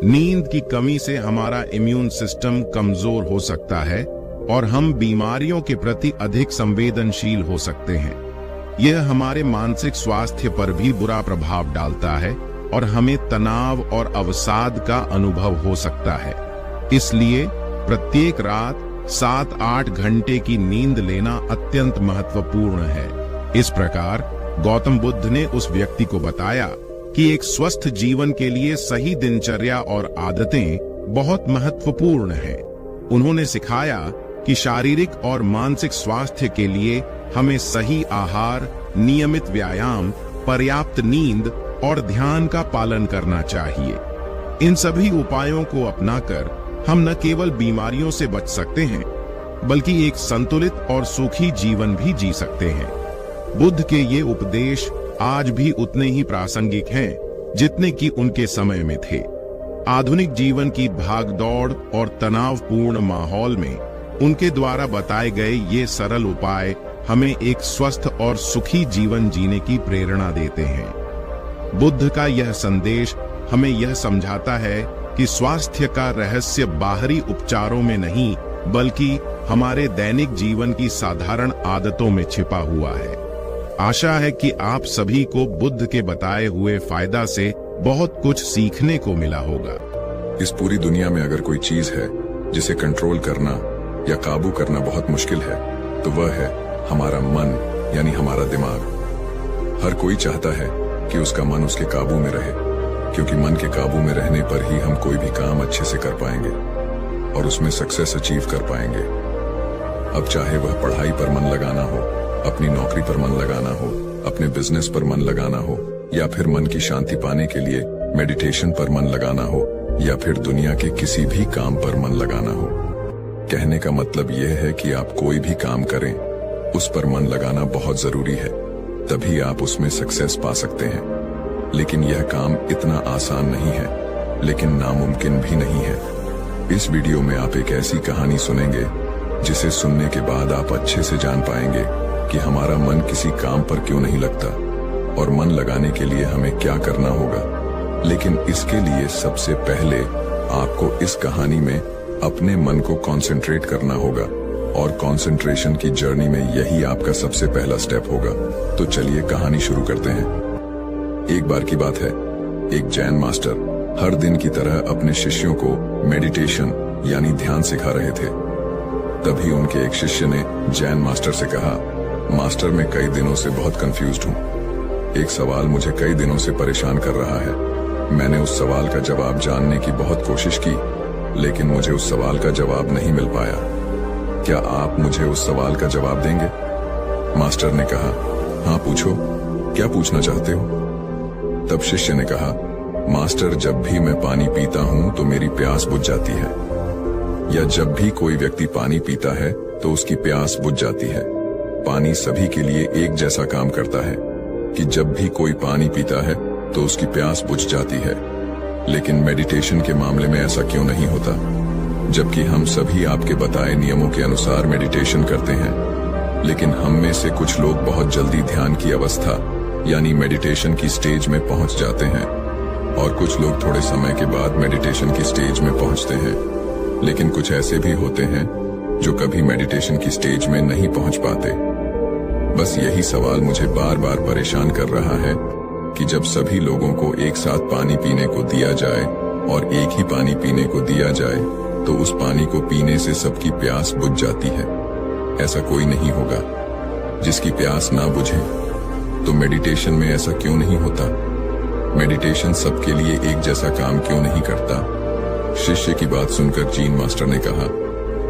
नींद की कमी से हमारा इम्यून सिस्टम कमजोर हो सकता है और हम बीमारियों के प्रति अधिक संवेदनशील हो सकते हैं। यह हमारे मानसिक स्वास्थ्य पर भी बुरा प्रभाव डालता है और हमें तनाव और अवसाद का अनुभव हो सकता है। इसलिए प्रत्येक रात 7-8 घंटे की नींद लेना अत्यंत महत्वपूर्ण है। इस प्रकार गौतम बुद्ध ने उस व्यक्ति को बताया कि एक स्वस्थ जीवन के लिए सही दिनचर्या और आदतें बहुत महत्वपूर्ण हैं। उन्होंने सिखाया कि शारीरिक और मानसिक स्वास्थ्य के लिए हमें सही आहार, नियमित व्यायाम, पर्याप्त नींद और ध्यान का पालन करना चाहिए। इन सभी उपायों को अपनाकर हम न केवल बीमारियों से बच सकते हैं, बल्कि एक संतुलित और सुखी जीवन भी जी सकते हैं। बुद्ध के ये उपदेश आज भी उतने ही प्रासंगिक हैं जितने कि उनके समय में थे। आधुनिक जीवन की भागदौड़ और तनावपूर्ण माहौल में उनके द्वारा बताए गए ये सरल उपाय हमें एक स्वस्थ और सुखी जीवन जीने की प्रेरणा देते हैं। बुद्ध का यह संदेश हमें यह समझाता है कि स्वास्थ्य का रहस्य बाहरी उपचारों में नहीं, बल्कि हमारे दैनिक जीवन की साधारण आदतों में छिपा हुआ है। आशा है कि आप सभी को बुद्ध के बताए हुए फायदा से बहुत कुछ सीखने को मिला होगा। इस पूरी दुनिया में अगर कोई चीज है जिसे कंट्रोल करना या काबू करना बहुत मुश्किल है, तो वह है हमारा मन, यानी हमारा दिमाग। हर कोई चाहता है कि उसका मन उसके काबू में रहे, क्योंकि मन के काबू में रहने पर ही हम कोई भी काम अच्छे से कर पाएंगे और उसमें सक्सेस अचीव कर पाएंगे। अब चाहे वह पढ़ाई पर मन लगाना हो, अपनी नौकरी पर मन लगाना हो, अपने बिजनेस पर मन लगाना हो, या फिर मन की शांति पाने के लिए मेडिटेशन पर मन लगाना हो, या फिर दुनिया के किसी भी काम पर मन लगाना हो। कहने का मतलब यह है कि आप कोई भी काम करें, उस पर मन लगाना बहुत जरूरी है, तभी आप उसमें सक्सेस पा सकते हैं। लेकिन यह काम इतना आसान नहीं है, लेकिन नामुमकिन भी नहीं है। इस वीडियो में आप एक ऐसी कहानी सुनेंगे जिसे सुनने के बाद आप अच्छे से जान पाएंगे कि हमारा मन किसी काम पर क्यों नहीं लगता और मन लगाने के लिए हमें क्या करना होगा। लेकिन इसके लिए सबसे पहले आपको इस कहानी में अपने मन को कंसंट्रेट करना होगा, और कंसंट्रेशन की जर्नी में यही आपका सबसे पहला स्टेप होगा। तो चलिए कहानी शुरू करते हैं। एक बार की बात है, एक जैन मास्टर हर दिन की तरह अपने शिष्यों को मेडिटेशन यानी ध्यान सिखा रहे थे। तभी उनके एक शिष्य ने जैन मास्टर से कहा, मास्टर, मैं कई दिनों से बहुत कंफ्यूज्ड हूँ। एक सवाल मुझे कई दिनों से परेशान कर रहा है। मैंने उस सवाल का जवाब जानने की बहुत कोशिश की, लेकिन मुझे उस सवाल का जवाब नहीं मिल पाया। क्या आप मुझे उस सवाल का जवाब देंगे? मास्टर ने कहा, हाँ पूछो, क्या पूछना चाहते हो? तब शिष्य ने कहा, मास्टर, जब भी मैं पानी पीता हूँ तो मेरी प्यास बुझ जाती है, या जब भी कोई व्यक्ति पानी पीता है तो उसकी प्यास बुझ जाती है। पानी सभी के लिए एक जैसा काम करता है कि जब भी कोई पानी पीता है तो उसकी प्यास बुझ जाती है। लेकिन मेडिटेशन के मामले में ऐसा क्यों नहीं होता? जबकि हम सभी आपके बताए नियमों के अनुसार मेडिटेशन करते हैं, लेकिन हम में से कुछ लोग बहुत जल्दी ध्यान की अवस्था यानी मेडिटेशन की स्टेज में पहुंच जाते हैं, और कुछ लोग थोड़े समय के बाद मेडिटेशन की स्टेज में पहुंचते हैं। लेकिन कुछ ऐसे भी होते हैं जो कभी मेडिटेशन की स्टेज में नहीं पहुंच पाते। बस यही सवाल मुझे बार बार परेशान कर रहा है कि जब सभी लोगों को एक साथ पानी पीने को दिया जाए और एक ही पानी पीने को दिया जाए, तो उस पानी को पीने से सबकी प्यास बुझ जाती है। ऐसा कोई नहीं होगा जिसकी प्यास ना बुझे। तो मेडिटेशन में ऐसा क्यों नहीं होता? मेडिटेशन सबके लिए एक जैसा काम क्यों नहीं करता? शिष्य की बात सुनकर जीन मास्टर ने कहा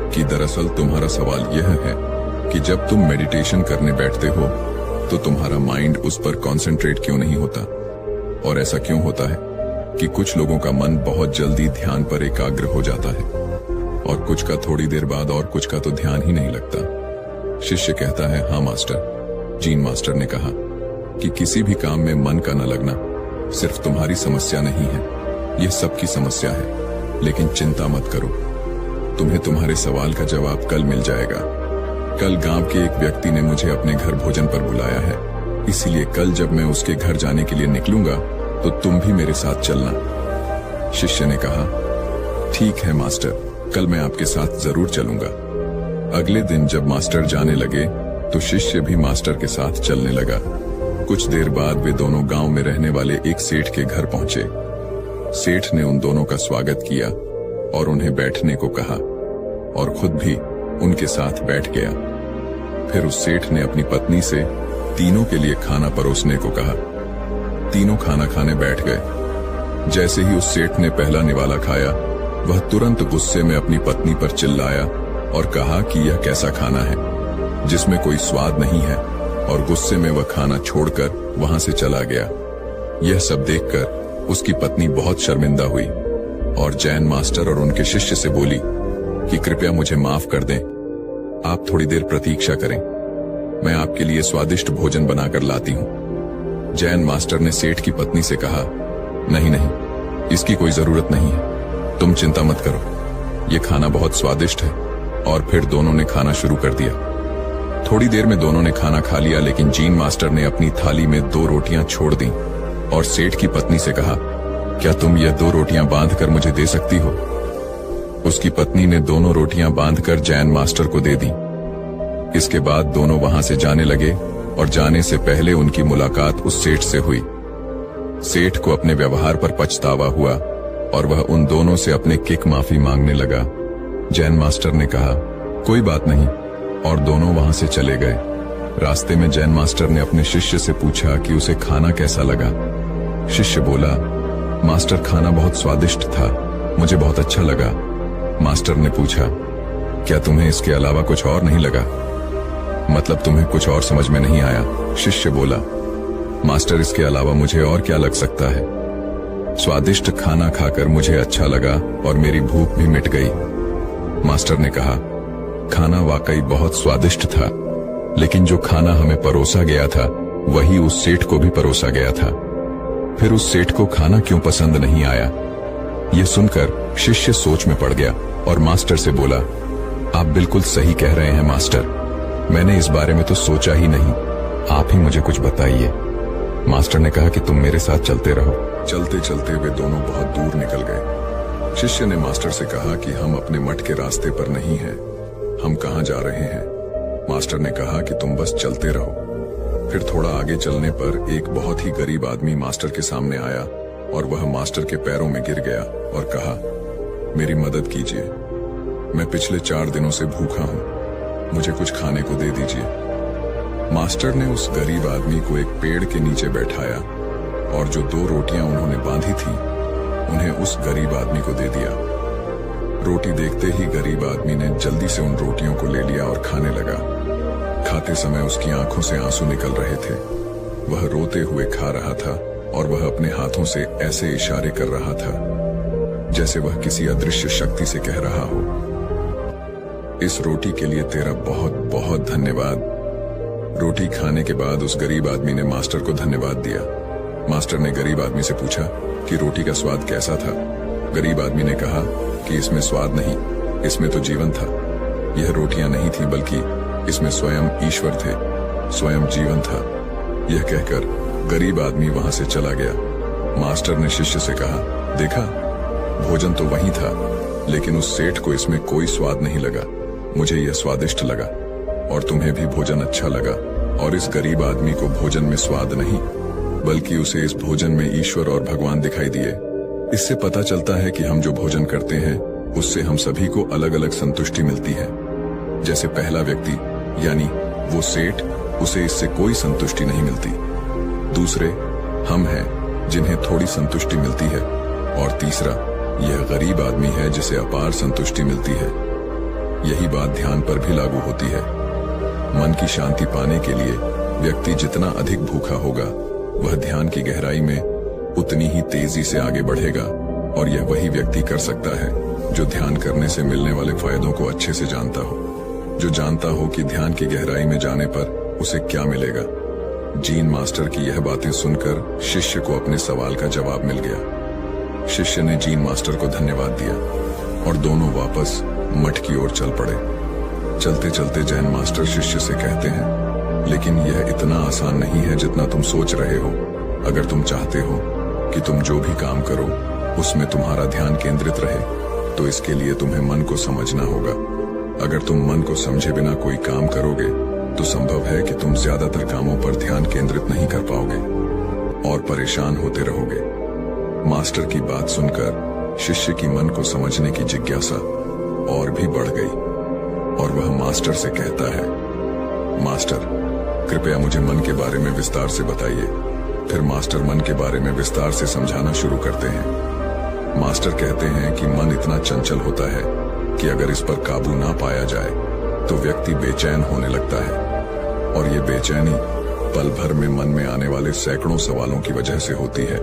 कि दरअसल तुम्हारा सवाल यह है कि जब तुम मेडिटेशन करने बैठते हो तो तुम्हारा माइंड उस पर कंसंट्रेट क्यों नहीं होता। और ऐसा क्यों होता है कि कुछ लोगों का मन बहुत जल्दी ध्यान पर एकाग्र हो जाता है और कुछ का थोड़ी देर बाद और कुछ का तो ध्यान ही नहीं लगता। शिष्य कहता है, हाँ मास्टर। जीन मास्टर ने कहा कि किसी भी काम में मन का न लगना सिर्फ तुम्हारी समस्या नहीं है, यह सबकी समस्या है। लेकिन चिंता मत करो, तुम्हें तुम्हारे सवाल का जवाब कल मिल जाएगा। कल गांव के एक व्यक्ति ने मुझे अपने घर भोजन पर बुलाया है, इसीलिए कल जब मैं उसके घर जाने के लिए निकलूंगा तो तुम भी मेरे साथ चलना। शिष्य ने कहा, ठीक है मास्टर, कल मैं आपके साथ जरूर चलूंगा। अगले दिन जब मास्टर जाने लगे तो शिष्य भी मास्टर के साथ चलने लगा। कुछ देर बाद वे दोनों गांव में रहने वाले एक सेठ के घर पहुंचे। सेठ ने उन दोनों का स्वागत किया और उन्हें बैठने को कहा और खुद भी उनके साथ बैठ गया। फिर उस सेठ ने अपनी पत्नी से तीनों के लिए खाना परोसने को कहा। तीनों खाना खाने बैठ गए। जैसे ही उस सेठ ने पहला निवाला खाया, वह तुरंत गुस्से में अपनी पत्नी पर चिल्लाया और कहा कि यह कैसा खाना है जिसमें कोई स्वाद नहीं है, और गुस्से में वह खाना छोड़कर वहां से चला गया। यह सब देखकर उसकी पत्नी बहुत शर्मिंदा हुई और जैन मास्टर और उनके शिष्य से बोली कि कृपया मुझे माफ कर दें, आप थोड़ी देर प्रतीक्षा करें, मैं आपके लिए स्वादिष्ट भोजन बनाकर लाती हूं। जैन मास्टर ने सेठ की पत्नी से कहा, नहीं नहीं, इसकी कोई जरूरत नहीं है, तुम चिंता मत करो, ये खाना बहुत स्वादिष्ट है। और फिर दोनों ने खाना शुरू कर दिया। थोड़ी देर में दोनों ने खाना खा लिया, लेकिन जीन मास्टर ने अपनी थाली में 2 रोटियां छोड़ दी और सेठ की पत्नी से कहा, क्या तुम यह 2 रोटियां बांधकर मुझे दे सकती हो? उसकी पत्नी ने दोनों रोटियां बांधकर जैन मास्टर को दे दी। इसके बाद दोनों वहां से जाने लगे और जाने से पहले उनकी मुलाकात उस सेठ से हुई। सेठ को अपने व्यवहार पर पछतावा हुआ और वह उन दोनों से अपने किक माफी मांगने लगा। जैन मास्टर ने कहा, कोई बात नहीं, और दोनों वहां से चले गए। रास्ते में जैन मास्टर ने अपने शिष्य से पूछा कि उसे खाना कैसा लगा। शिष्य बोला, मास्टर खाना बहुत स्वादिष्ट था, मुझे बहुत अच्छा लगा। मास्टर ने पूछा, क्या तुम्हें इसके अलावा कुछ और नहीं लगा? मतलब तुम्हें कुछ और समझ में नहीं आया? शिष्य बोला, मास्टर इसके अलावा मुझे और क्या लग सकता है? स्वादिष्ट खाना खाकर मुझे अच्छा लगा और मेरी भूख भी मिट गई। मास्टर ने कहा, खाना वाकई बहुत स्वादिष्ट था, लेकिन जो खाना हमें परोसा गया था वही उस सेठ को भी परोसा गया था। फिर उस सेठ को खाना क्यों पसंद नहीं आया? यह सुनकर शिष्य सोच में पड़ गया और मास्टर से बोला, आप बिल्कुल सही कह रहे हैं मास्टर, मैंने इस बारे में तो सोचा ही नहीं, आप ही मुझे कुछ बताइए। मास्टर ने कहा कि तुम मेरे साथ चलते रहो। चलते चलते वे दोनों बहुत दूर निकल गए। शिष्य ने मास्टर से कहा कि हम अपने मठ के रास्ते पर नहीं हैं, हम कहाँ जा रहे हैं? मास्टर ने कहा कि तुम बस चलते रहो। फिर थोड़ा आगे चलने पर एक बहुत ही गरीब आदमी मास्टर के सामने आया और वह मास्टर के पैरों में गिर गया और कहा, मेरी मदद कीजिए, मैं पिछले 4 दिनों से भूखा हूं, मुझे कुछ खाने को दे दीजिए। मास्टर ने उस गरीब आदमी को एक पेड़ के नीचे बैठाया और जो 2 रोटियां उन्होंने बांधी थी उन्हें उस गरीब आदमी को दे दिया। रोटी देखते ही गरीब आदमी ने जल्दी से उन रोटियों को ले लिया और खाने लगा। खाते समय उसकी आंखों से आंसू निकल रहे थे। वह रोते हुए खा रहा था और वह अपने हाथों से ऐसे इशारे कर रहा था जैसे वह किसी अदृश्य शक्ति से कह रहा हो, इस रोटी के लिए तेरा बहुत बहुत धन्यवाद। रोटी खाने के बाद उस गरीब आदमी ने मास्टर को धन्यवाद दिया। मास्टर ने गरीब आदमी से पूछा कि रोटी का स्वाद कैसा था? गरीब आदमी ने कहा कि इसमें स्वाद नहीं, इसमें तो जीवन था। यह रोटियां नहीं थी, बल्कि इसमें स्वयं ईश्वर थे, स्वयं जीवन था। यह कहकर गरीब आदमी वहां से चला गया। मास्टर ने शिष्य से कहा, देखा, भोजन तो वही था, लेकिन उस सेठ को इसमें कोई स्वाद नहीं लगा। मुझे यह स्वादिष्ट लगा और तुम्हें भी भोजन अच्छा लगा, और इस गरीब आदमी को भोजन में स्वाद नहीं, बल्कि उसे इस भोजन में ईश्वर और भगवान दिखाई दिए। इससे पता चलता है कि हम जो भोजन करते हैं उससे हम सभी को अलग अलग संतुष्टि मिलती है। जैसे पहला व्यक्ति यानी वो सेठ, उसे इससे कोई संतुष्टि नहीं मिलती। दूसरे हम हैं जिन्हें थोड़ी संतुष्टि मिलती है, और तीसरा यह गरीब आदमी है जिसे अपार संतुष्टि मिलती है। यही बात ध्यान पर भी लागू होती है। मन की शांति पाने के लिए व्यक्ति जितना अधिक भूखा होगा, वह ध्यान की गहराई में उतनी ही तेजी से आगे बढ़ेगा, और यह वही व्यक्ति कर सकता है जो ध्यान करने से मिलने वाले फायदों को अच्छे से जानता हो, जो जानता हो कि ध्यान की गहराई में जाने पर उसे क्या मिलेगा। जीन मास्टर की यह बातें सुनकर शिष्य को अपने सवाल का जवाब मिल गया। शिष्य ने जीन मास्टर को धन्यवाद दिया और दोनों वापस मठ की ओर चल पड़े। चलते चलते जैन मास्टर शिष्य से कहते हैं, लेकिन यह इतना आसान नहीं है जितना तुम सोच रहे हो। अगर तुम चाहते हो कि तुम जो भी काम करो उसमें तुम्हारा ध्यान केंद्रित रहे, तो इसके लिए तुम्हें मन को समझना होगा। अगर तुम मन को समझे बिना कोई काम करोगे तो संभव है कि तुम ज्यादातर कामों पर ध्यान केंद्रित नहीं कर पाओगे और परेशान होते रहोगे। मास्टर की बात सुनकर शिष्य की मन को समझने की जिज्ञासा और भी बढ़ गई और वह मास्टर से कहता है, मास्टर, कृपया मुझे मन के बारे में विस्तार से बताइए। फिर मास्टर मन के बारे में विस्तार से समझाना शुरू करते हैं। मास्टर कहते हैं कि मन इतना चंचल होता है कि अगर इस पर काबू ना पाया जाए तो व्यक्ति बेचैन होने लगता है, और ये बेचैनी पल भर में मन में आने वाले सैकड़ों सवालों की वजह से होती है।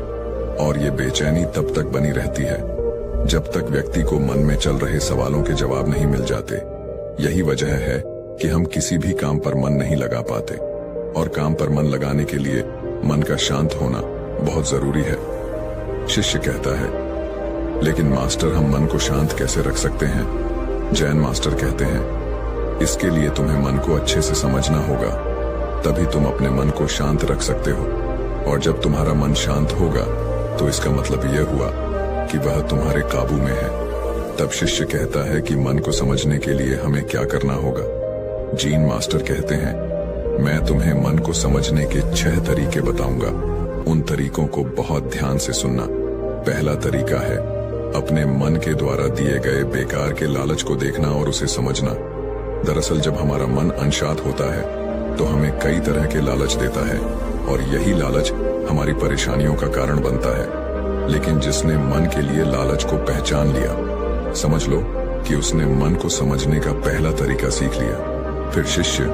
और ये बेचैनी तब तक बनी रहती है जब तक व्यक्ति को मन में चल रहे सवालों के जवाब नहीं मिल जाते। यही वजह है कि हम किसी भी काम पर मन नहीं लगा पाते, और काम पर मन लगाने के लिए मन का शांत होना बहुत जरूरी है। शिष्य कहता है, लेकिन मास्टर, हम मन को शांत कैसे रख सकते हैं? जैन मास्टर कहते हैं, इसके लिए तुम्हें मन को अच्छे से समझना होगा, तभी तुम अपने मन को शांत रख सकते हो। और जब तुम्हारा मन शांत होगा तो इसका मतलब यह हुआ कि वह तुम्हारे काबू में है। तब शिष्य कहता है कि मन को समझने के लिए हमें क्या करना होगा। जीन मास्टर कहते हैं, मैं तुम्हें मन को समझने के 6 तरीके बताऊंगा। उन तरीकों को बहुत ध्यान से सुनना। पहला तरीका है अपने मन के द्वारा दिए गए बेकार के लालच को देखना और उसे समझना। दरअसल जब हमारा मन अनशांत होता है तो हमें कई तरह के लालच देता है और यही लालच हमारी परेशानियों का कारण बनता है। लेकिन जिसने मन के लिए लालच को पहचान लिया, समझ लो कि उसने मन को समझने का पहला तरीका सीख लिया। फिर शिष्य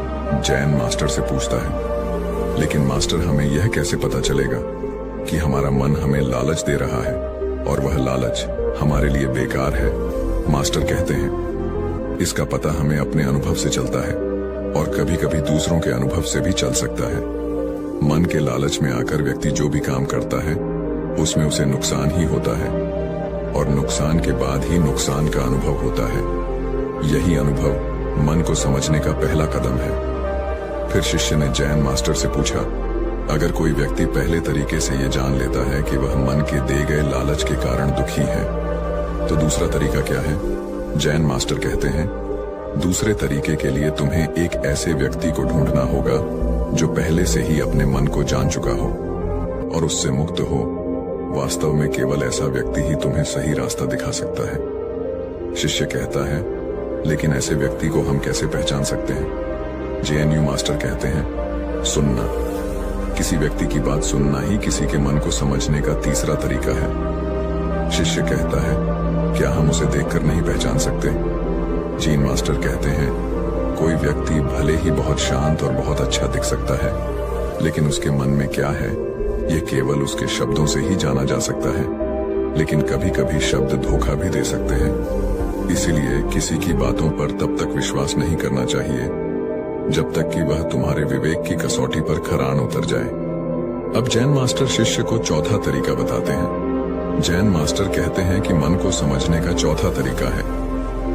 जैन मास्टर से पूछता है, लेकिन मास्टर हमें यह कैसे पता चलेगा कि हमारा मन हमें लालच दे रहा है और वह लालच हमारे लिए बेकार है? मास्टर कहते हैं, इसका पता हमें अपने अनुभव से चलता है और कभी कभी दूसरों के अनुभव से भी चल सकता है। मन के लालच में आकर व्यक्ति जो भी काम करता है उसमें उसे नुकसान ही होता है और नुकसान के बाद ही नुकसान का अनुभव होता है। यही अनुभव मन को समझने का पहला कदम है। फिर शिष्य ने जैन मास्टर से पूछा, अगर कोई व्यक्ति पहले तरीके से ये जान लेता है कि वह मन के दे गए लालच के कारण दुखी है, तो दूसरा तरीका क्या है? जैन मास्टर कहते हैं, दूसरे तरीके के लिए तुम्हें एक ऐसे व्यक्ति को ढूंढना होगा जो पहले से ही अपने मन को जान चुका हो और उससे मुक्त हो। वास्तव में केवल ऐसा व्यक्ति ही तुम्हें सही रास्ता दिखा सकता है। शिष्य कहता है, लेकिन ऐसे व्यक्ति को हम कैसे पहचान सकते हैं? जेएनयू मास्टर कहते हैं, सुनना। किसी व्यक्ति की बात सुनना ही किसी के मन को समझने का तीसरा तरीका है। शिष्य कहता है, क्या हम उसे देखकर नहीं पहचान सकते? जीन मास्टर कहते हैं, कोई व्यक्ति भले ही बहुत शांत और बहुत अच्छा दिख सकता है, लेकिन उसके मन में क्या है यह केवल उसके शब्दों से ही जाना जा सकता है। लेकिन कभी कभी शब्द धोखा भी दे सकते हैं। इसीलिए किसी की बातों पर तब तक विश्वास नहीं करना चाहिए जब तक कि वह तुम्हारे विवेक की कसौटी पर खरान उतर जाए। अब जैन मास्टर शिष्य को चौथा तरीका बताते हैं। जैन मास्टर कहते हैं कि मन को समझने का चौथा तरीका है,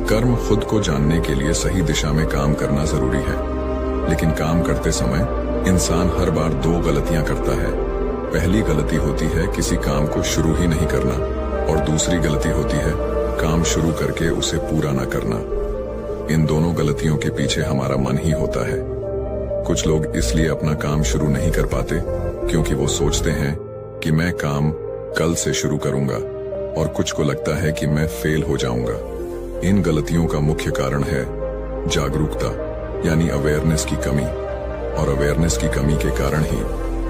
कर्म खुद को जानने के लिए सही दिशा में काम करना जरूरी है। लेकिन काम करते समय इंसान हर बार 2 गलतियां करता है। पहली गलती होती है किसी काम को शुरू ही नहीं करना और दूसरी गलती होती है काम शुरू करके उसे पूरा ना करना। इन दोनों गलतियों के पीछे हमारा मन ही होता है। कुछ लोग इसलिए अपना काम शुरू नहीं कर पाते क्योंकि वो सोचते हैं कि मैं काम कल से शुरू करूंगा और कुछ को लगता है कि मैं फेल हो जाऊंगा। इन गलतियों का मुख्य कारण है जागरूकता यानी अवेयरनेस की कमी, और अवेयरनेस की कमी के कारण ही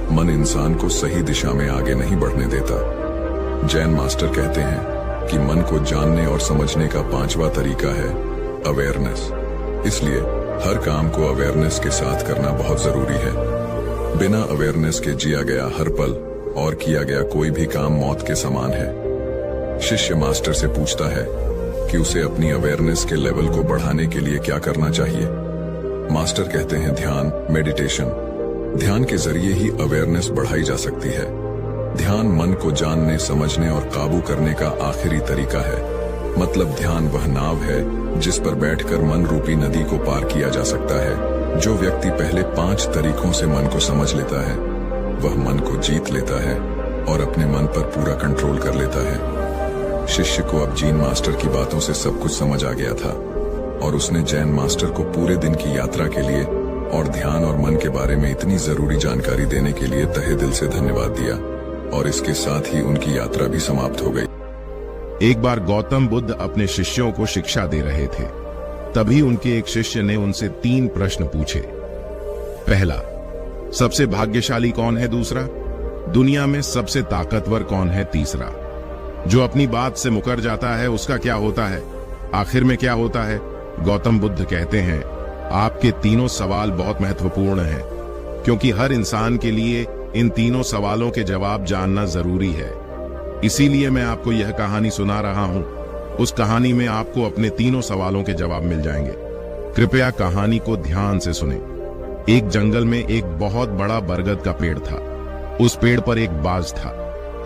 मन इंसान को सही दिशा में आगे नहीं बढ़ने देता। जैन मास्टर कहते हैं कि मन को जानने और समझने का 5वां तरीका है अवेयरनेस। इसलिए हर काम को अवेयरनेस के साथ करना बहुत जरूरी है। बिना अवेयरनेस के जिया गया हर पल और किया गया कोई भी काम मौत के समान है। शिष्य मास्टर से पूछता है कि उसे अपनी अवेयरनेस के लेवल को बढ़ाने के लिए क्या करना चाहिए। मास्टर कहते हैं, ध्यान, मेडिटेशन। ध्यान के जरिए ही अवेयरनेस बढ़ाई जा सकती है। ध्यान मन को जानने, समझने और काबू करने का आखिरी तरीका है। मतलब ध्यान वह नाव है जिस पर बैठकर मन रूपी नदी को पार किया जा सकता है। जो व्यक्ति पहले 5 तरीकों से मन को समझ लेता है वह मन को जीत लेता है और अपने मन पर पूरा कंट्रोल कर लेता है। शिष्य को अब जीन मास्टर की बातों से सब कुछ समझ आ गया था और उसने जैन मास्टर को पूरे दिन की यात्रा के लिए और ध्यान और मन के बारे में इतनी जरूरी जानकारी देने के लिए तहे दिल से धन्यवाद दिया और इसके साथ ही उनकी यात्रा भी समाप्त हो गई। एक बार गौतम बुद्ध अपने शिष्यों को शिक्षा दे रहे थे। तभी उनके एक शिष्य ने उनसे 3 प्रश्न पूछे। पहला, सबसे भाग्यशाली कौन है? दूसरा, दुनिया में सबसे ताकतवर कौन है? तीसरा, जो अपनी बात से मुकर जाता है उसका क्या होता है? आखिर में क्या होता है? गौतम बुद्ध कहते हैं, आपके तीनों सवाल बहुत महत्वपूर्ण हैं, क्योंकि हर इंसान के लिए इन तीनों सवालों के जवाब जानना जरूरी है। इसीलिए मैं आपको यह कहानी सुना रहा हूं। उस कहानी में आपको अपने तीनों सवालों के जवाब मिल जाएंगे। कृपया कहानी को ध्यान से सुनें। एक जंगल में एक बहुत बड़ा बरगद का पेड़ था। उस पेड़ पर एक बाज था।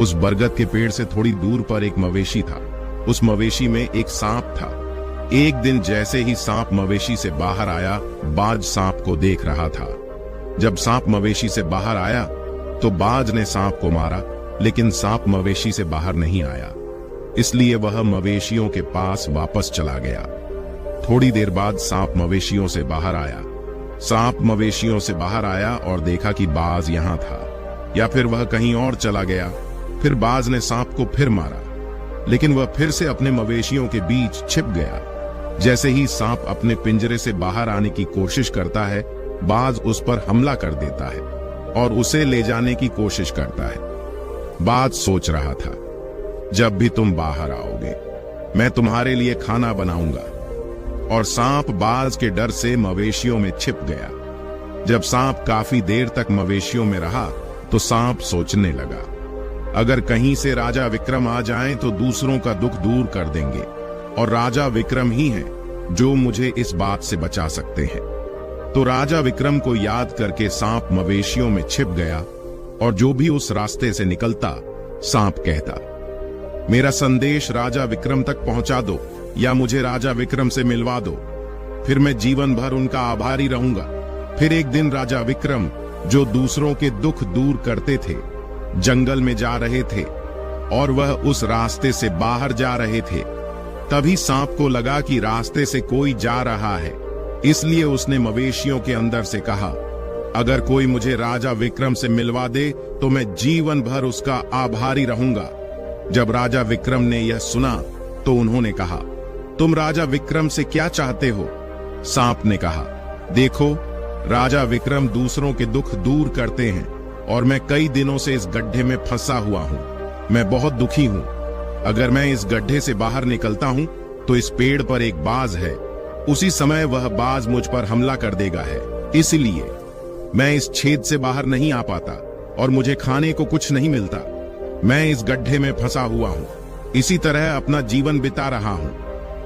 उस बरगद के पेड़ से थोड़ी दूर पर एक मवेशी था। उस मवेशी में एक सांप था। एक दिन जैसे ही सांप मवेशी से बाहर आया, बाज सांप को देख रहा था। जब सांप मवेशी से बाहर आया तो बाज ने सांप को मारा, लेकिन सांप मवेशी से बाहर नहीं आया, इसलिए वह मवेशियों के पास वापस चला गया। थोड़ी देर बाद सांप मवेशियों से बाहर आया। सांप मवेशियों से बाहर आया और देखा कि बाज यहां था, या फिर वह कहीं और चला गया। फिर बाज ने सांप को फिर मारा, लेकिन वह फिर से अपने मवेशियों के बीच छिप गया। जैसे ही सांप अपने पिंजरे से बाहर आने की कोशिश करता है, बाज उस पर हमला कर देता है और उसे ले जाने की कोशिश करता है। बाज सोच रहा था, जब भी तुम बाहर आओगे मैं तुम्हारे लिए खाना बनाऊंगा। और सांप बाज के डर से मवेशियों में छिप गया। जब सांप काफी देर तक मवेशियों में रहा तो सांप सोचने लगा, अगर कहीं से राजा विक्रम आ जाएं तो दूसरों का दुख दूर कर देंगे, और राजा विक्रम ही हैं जो मुझे इस बात से बचा सकते हैं। तो राजा विक्रम को याद करके सांप मवेशियों में छिप गया, और जो भी उस रास्ते से निकलता सांप कहता, मेरा संदेश राजा विक्रम तक पहुंचा दो या मुझे राजा विक्रम से मिलवा दो, फिर मैं जीवन भर उनका आभारी रहूंगा। फिर एक दिन राजा विक्रम, जो दूसरों के दुख दूर करते थे, जंगल में जा रहे थे और वह उस रास्ते से बाहर जा रहे थे। तभी सांप को लगा कि रास्ते से कोई जा रहा है, इसलिए उसने मवेशियों के अंदर से कहा, अगर कोई मुझे राजा विक्रम से मिलवा दे तो मैं जीवन भर उसका आभारी रहूंगा। जब राजा विक्रम ने यह सुना तो उन्होंने कहा, तुम राजा विक्रम से क्या चाहते हो? सांप ने कहा, देखो, राजा विक्रम दूसरों के दुख दूर करते हैं और मैं कई दिनों से इस गड्ढे में फंसा हुआ हूं। मैं बहुत दुखी हूं। अगर मैं इस गड्ढे से बाहर निकलता हूं तो इस पेड़ पर एक बाज है, उसी समय वह बाज मुझ पर हमला कर देगा है, इसलिए मैं इस छेद से बाहर नहीं आ पाता और मुझे खाने को कुछ नहीं मिलता। मैं इस गड्ढे में फंसा हुआ हूं, इसी तरह अपना जीवन बिता रहा हूं।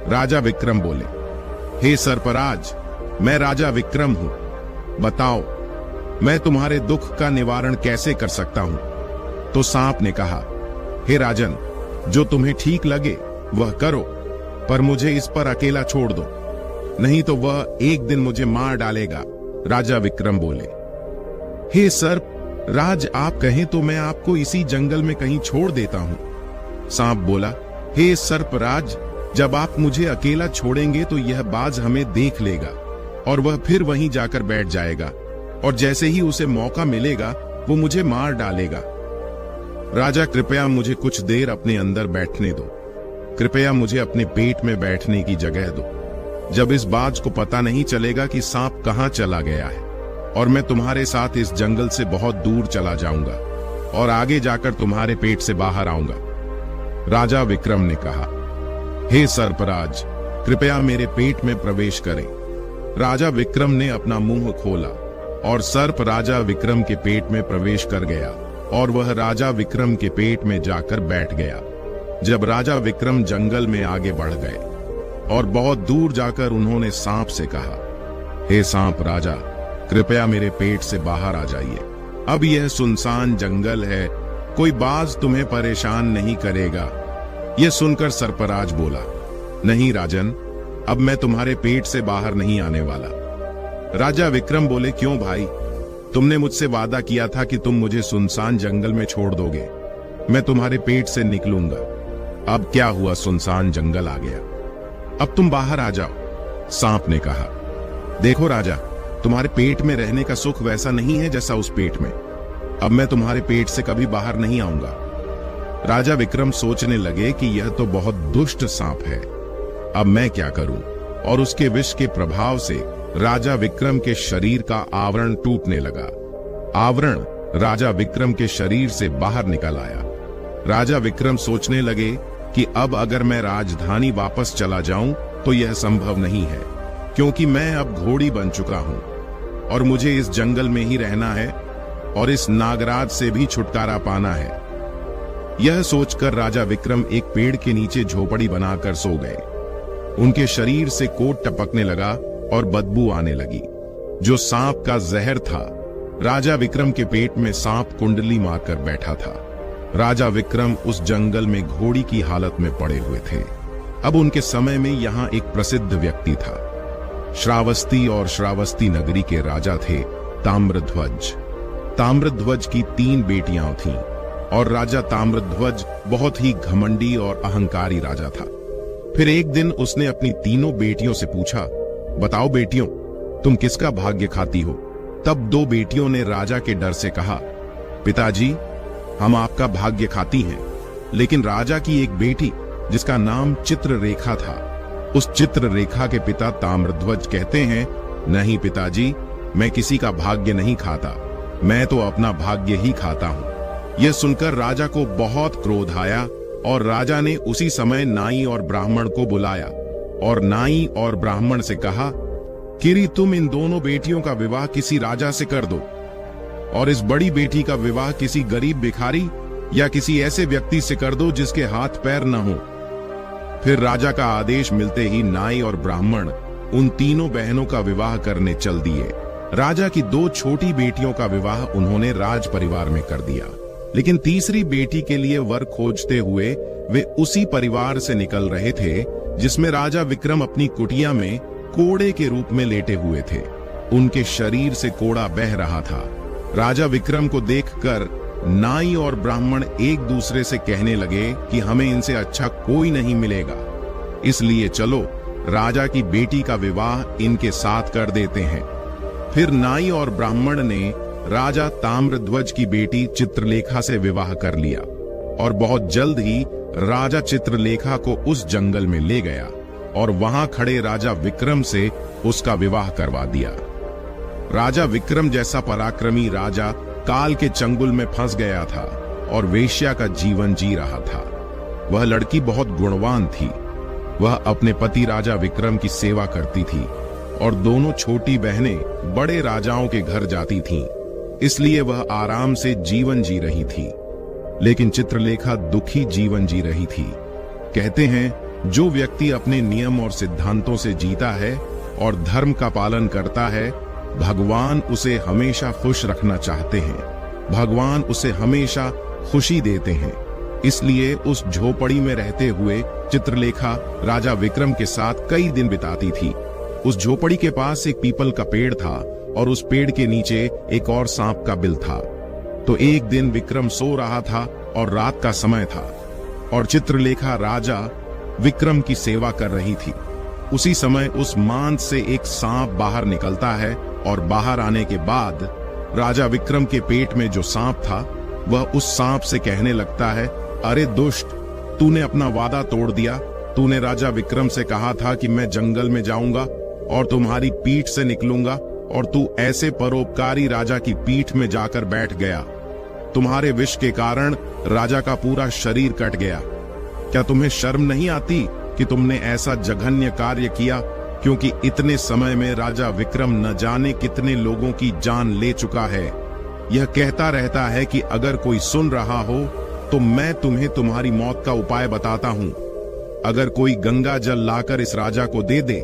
राजा विक्रम बोले, हे सर्पराज, मैं राजा विक्रम हूं, बताओ मैं तुम्हारे दुख का निवारण कैसे कर सकता हूं? तो सांप ने कहा, हे राजन, जो तुम्हें ठीक लगे वह करो, पर मुझे इस पर अकेला छोड़ दो, नहीं तो वह एक दिन मुझे मार डालेगा। राजा विक्रम बोले, हे सर्प राज, आप कहें तो मैं आपको इसी जंगल में कहीं छोड़ देता हूं। सांप बोला, हे सर्पराज, जब आप मुझे अकेला छोड़ेंगे तो यह बाज हमें देख लेगा और वह फिर वहीं जाकर बैठ जाएगा, और जैसे ही उसे मौका मिलेगा वो मुझे मार डालेगा। राजा, कृपया मुझे कुछ देर अपने अंदर बैठने दो, कृपया मुझे अपने पेट में बैठने की जगह दो। जब इस बाज को पता नहीं चलेगा कि सांप कहां चला गया है, और मैं तुम्हारे साथ इस जंगल से बहुत दूर चला जाऊंगा और आगे जाकर तुम्हारे पेट से बाहर आऊंगा। राजा विक्रम ने कहा, हे सर्पराज, कृपया मेरे पेट में प्रवेश करें। राजा विक्रम ने अपना मुंह खोला और सर्प राजा विक्रम के पेट में प्रवेश कर गया और वह राजा विक्रम के पेट में जाकर बैठ गया। जब राजा विक्रम जंगल में आगे बढ़ गए और बहुत दूर जाकर उन्होंने सांप से कहा, हे सांप राजा, कृपया मेरे पेट से बाहर आ जाइए। अब यह सुनसान जंगल है, कोई बाज तुम्हें परेशान नहीं करेगा। यह सुनकर सर्पराज बोला, नहीं राजन, अब मैं तुम्हारे पेट से बाहर नहीं आने वाला। राजा विक्रम बोले, क्यों भाई? तुमने मुझसे वादा किया था कि तुम मुझे सुनसान जंगल में छोड़ दोगे, मैं तुम्हारे पेट से निकलूंगा। अब क्या हुआ, सुनसान जंगल आ गया, अब तुम बाहर आ जाओ। सांप ने कहा, देखो राजा, तुम्हारे पेट में रहने का सुख वैसा नहीं है जैसा उस पेट में। अब मैं तुम्हारे पेट से कभी बाहर नहीं आऊंगा। राजा विक्रम सोचने लगे कि यह तो बहुत दुष्ट सांप है, अब मैं क्या करूं? और उसके विष के प्रभाव से राजा विक्रम के शरीर का आवरण टूटने लगा। आवरण राजा विक्रम के शरीर से बाहर निकल आया। राजा विक्रम सोचने लगे कि अब अगर मैं राजधानी वापस चला जाऊं तो यह संभव नहीं है, क्योंकि मैं अब घोड़ी बन चुका हूं और मुझे इस जंगल में ही रहना है और इस नागराज से भी छुटकारा पाना है। यह सोचकर राजा विक्रम एक पेड़ के नीचे झोपड़ी बनाकर सो गए। उनके शरीर से कोट टपकने लगा और बदबू आने लगी, जो सांप का जहर था। राजा विक्रम के पेट में सांप कुंडली मारकर बैठा था। राजा विक्रम उस जंगल में घोड़ी की हालत में पड़े हुए थे। अब उनके समय में यहाँ एक प्रसिद्ध व्यक्ति था। श्रावस्ती और श्रावस्ती नगरी के राजा थे ताम्रध्वज। ताम्रध्वज की 3 बेटियां थीं और राजा ताम्रध्वज बहुत ही घमंडी और अहंकारी राजा था। फिर एक दिन उसने अपनी तीनों बेटियों से पूछा, बताओ बेटियों, तुम किसका भाग्य खाती हो? तब 2 बेटियों ने राजा के डर से कहा, पिताजी, हम आपका भाग्य खाती हैं। लेकिन राजा की एक बेटी जिसका नाम चित्ररेखा था, उस चित्ररेखा के पिता ताम्रध्वज कहते हैं, नहीं पिताजी, मैं किसी का भाग्य नहीं खाता, मैं तो अपना भाग्य ही खाता हूं। यह सुनकर राजा को बहुत क्रोध आया और राजा ने उसी समय नाई और ब्राह्मण को बुलाया और नाई और ब्राह्मण से कहा, किरी तुम इन दोनों बेटियों का विवाह किसी राजा से कर दो और इस बड़ी बेटी का विवाह किसी गरीब भिखारी या किसी ऐसे व्यक्ति से कर दो जिसके हाथ पैर न हो। फिर राजा का आदेश मिलते ही नाई और ब्राह्मण उन तीनों बहनों का विवाह करने चल दिए। राजा की 2 छोटी बेटियों का विवाह उन्होंने राज परिवार में कर दिया, लेकिन तीसरी बेटी के लिए वर खोजते हुए वे उसी परिवार से निकल रहे थे जिसमें राजा विक्रम अपनी कुटिया में कोड़े के रूप में लेटे हुए थे। उनके शरीर से कोड़ा बह रहा था। राजा विक्रम को देखकर नाई और ब्राह्मण एक दूसरे से कहने लगे कि हमें इनसे अच्छा कोई नहीं मिलेगा, इसलिए चलो राजा की बेटी का विवाह इनके साथ कर देते हैं। फिर नाई और ब्राह्मण ने राजा ताम्रध्वज की बेटी चित्रलेखा से विवाह कर लिया और बहुत जल्द ही राजा चित्रलेखा को उस जंगल में ले गया और वहां खड़े राजा विक्रम से उसका विवाह करवा दिया। राजा विक्रम जैसा पराक्रमी राजा काल के चंगुल में फंस गया था और वेश्या का जीवन जी रहा था। वह लड़की बहुत गुणवान थी। वह अपने पति राजा विक्रम की सेवा करती थी और दोनों छोटी बहनें बड़े राजाओं के घर जाती थीं, इसलिए वह आराम से जीवन जी रही थी। लेकिन चित्रलेखा दुखी जीवन जी रही थी। कहते हैं, जो व्यक्ति अपने नियम और सिद्धांतों से जीता है और धर्म का पालन करता है, भगवान उसे हमेशा खुश रखना चाहते हैं। भगवान उसे हमेशा खुशी देते हैं। इसलिए उस झोपड़ी में रहते हुए चित्रलेखा राजा विक्रम के साथ कई दिन बिताती थी। उस झोपड़ी के पास एक पीपल का पेड़ था और उस पेड़ के नीचे एक और सांप का बिल था। तो एक दिन विक्रम सो रहा था और रात का समय था और चित्रलेखा राजा विक्रम की सेवा कर रही थी। उसी समय उस मांस से एक सांप बाहर निकलता है और बाहर आने के बाद राजा विक्रम के पेट में जो सांप था वह उस सांप से कहने लगता है, अरे दुष्ट, तूने अपना वादा तोड़ दिया। तूने राजा विक्रम से कहा था कि मैं जंगल में जाऊंगा और तुम्हारी पीठ से निकलूंगा और तू ऐसे परोपकारी राजा की पीठ में जाकर बैठ गया। तुम्हारे विष के कारण राजा का पूरा शरीर कट गया। क्या तुम्हें शर्म नहीं आती कि तुमने ऐसा जघन्य कार्य किया? क्योंकि इतने समय में राजा विक्रम न जाने कितने लोगों की जान ले चुका है। यह कहता रहता है कि अगर कोई सुन रहा हो तो मैं तुम्हें तुम्हारी मौत का उपाय बताता हूं। अगर कोई गंगा जल लाकर इस राजा को दे दे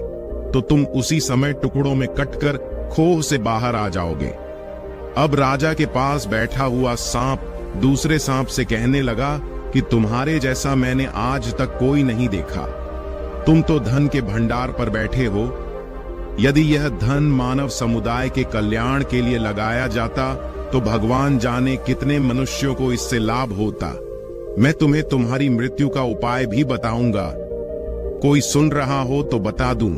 तो तुम उसी समय टुकड़ों में कटकर खोह से बाहर आ जाओगे। अब राजा के पास बैठा हुआ सांप दूसरे सांप से कहने लगा कि तुम्हारे जैसा मैंने आज तक कोई नहीं देखा। तुम तो धन के भंडार पर बैठे हो। यदि यह धन मानव समुदाय के कल्याण के लिए लगाया जाता तो भगवान जाने कितने मनुष्यों को इससे लाभ होता। मैं तुम्हें तुम्हारी मृत्यु का उपाय भी बताऊंगा। कोई सुन रहा हो तो बता दूं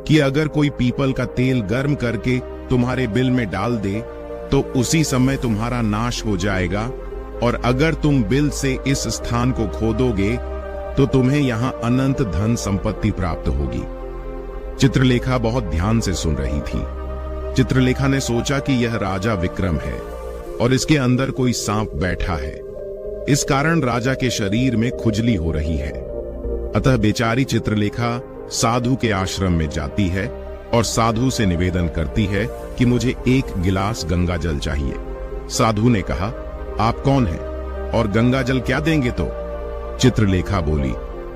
कि अगर कोई पीपल का तेल गर्म करके तुम्हारे बिल में डाल दे तो उसी समय तुम्हारा नाश हो जाएगा, और अगर तुम बिल से इस स्थान को खोदोगे तो तुम्हें यहां अनंत धन संपत्ति प्राप्त होगी। चित्रलेखा बहुत ध्यान से सुन रही थी। चित्रलेखा ने सोचा कि यह राजा विक्रम है और इसके अंदर कोई सांप बैठा है। इस कारण राजा के शरीर में खुजली हो रही है। अतः बेचारी चित्रलेखा साधु के आश्रम में जाती है और साधु से निवेदन करती है कि मुझे 1 गिलास गंगा जल चाहिए। साधु ने कहा, आप कौन हैं और गंगा जल क्या देंगे? तो चित्रलेखा बोली,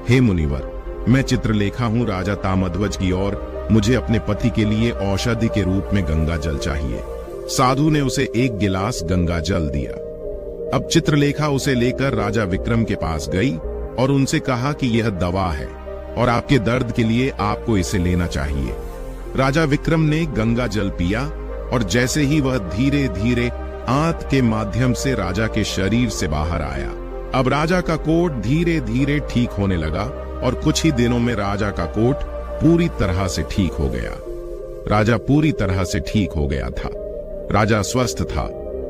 हे मुनिवर, मैं चित्रलेखा हूं राजा ताम्रध्वज की और मुझे अपने पति के लिए औषधि के रूप में गंगा जल चाहिए। साधु ने उसे 1 गिलास गंगा जल दिया। अब चित्रलेखा उसे लेकर राजा विक्रम के पास गई और उनसे कहा कि यह दवा है और आपके दर्द के लिए आपको इसे लेना चाहिए। राजा विक्रम ने गंगा जल पिया और जैसे ही वह धीरे धीरे आंत के माध्यम से राजा के शरीर से बाहर आया, अब राजा का कोट धीरे धीरे ठीक होने लगा और कुछ ही दिनों में राजा का कोट पूरी तरह से ठीक हो गया। राजा पूरी तरह से ठीक हो गया था। राजा स्वस्थ था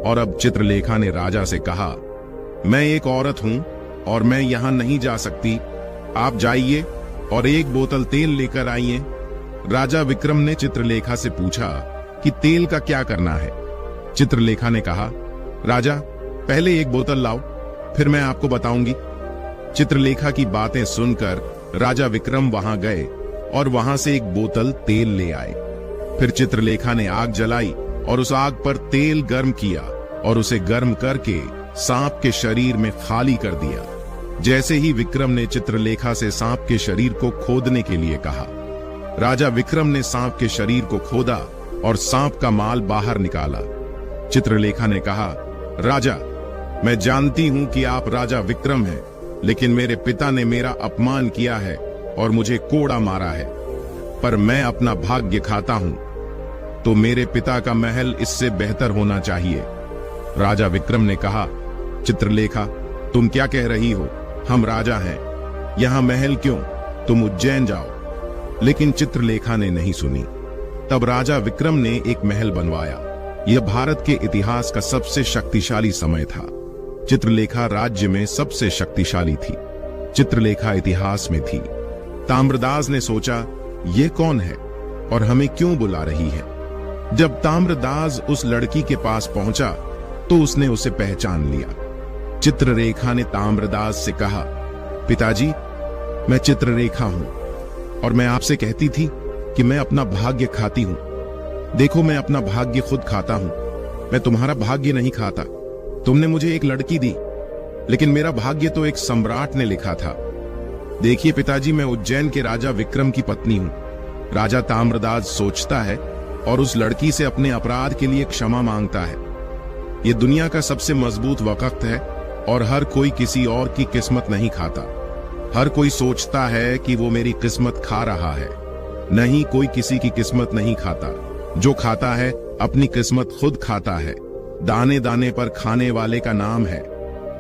और अब चित्रलेखा ने राजा से कहा, मैं एक औरत हूं और मैं यहां नहीं जा सकती, आप जाइए और एक बोतल तेल लेकर आइए। राजा विक्रम ने चित्रलेखा से पूछा कि तेल का क्या करना है। चित्रलेखा ने कहा, राजा पहले एक बोतल लाओ, फिर मैं आपको बताऊंगी। चित्रलेखा की बातें सुनकर राजा विक्रम वहां गए और वहां से एक बोतल तेल ले आए। फिर चित्रलेखा ने आग जलाई और उस आग पर तेल गर्म किया और उसे गर्म करके सांप के शरीर में खाली कर दिया। जैसे ही विक्रम ने चित्रलेखा से सांप के शरीर को खोदने के लिए कहा, राजा विक्रम ने सांप के शरीर को खोदा और सांप का माल बाहर निकाला। चित्रलेखा ने कहा, राजा मैं जानती हूं कि आप राजा विक्रम हैं, लेकिन मेरे पिता ने मेरा अपमान किया है और मुझे कोड़ा मारा है, पर मैं अपना भाग्य खाता हूं, तो मेरे पिता का महल इससे बेहतर होना चाहिए। राजा विक्रम ने कहा, चित्रलेखा तुम क्या कह रही हो, हम राजा हैं, यहां महल क्यों, तुम उज्जैन जाओ। लेकिन चित्रलेखा ने नहीं सुनी। तब राजा विक्रम ने एक महल बनवाया। यह भारत के इतिहास का सबसे शक्तिशाली समय था। चित्रलेखा राज्य में सबसे शक्तिशाली थी। चित्रलेखा इतिहास में थी। ताम्रदास ने सोचा, ये कौन है और हमें क्यों बुला रही है। जब ताम्रदास उस लड़की के पास पहुंचा तो उसने उसे पहचान लिया। चित्रलेखा ने ताम्रदास से कहा, पिताजी मैं चित्रलेखा हूं और मैं आपसे कहती थी कि मैं अपना भाग्य खाती हूं। देखो मैं अपना भाग्य खुद खाता हूं, मैं तुम्हारा भाग्य नहीं खाता। तुमने मुझे एक लड़की दी, लेकिन मेरा भाग्य तो एक सम्राट ने लिखा था। देखिए पिताजी, मैं उज्जैन के राजा विक्रम की पत्नी हूं। राजा ताम्रदास सोचता है और उस लड़की से अपने अपराध के लिए क्षमा मांगता है। यह दुनिया का सबसे मजबूत वक्त है और हर कोई किसी और की किस्मत नहीं खाता। हर कोई सोचता है कि वो मेरी किस्मत खा रहा है। नहीं, कोई किसी की किस्मत नहीं खाता। जो खाता है अपनी किस्मत खुद खाता है। दाने दाने पर खाने वाले का नाम है।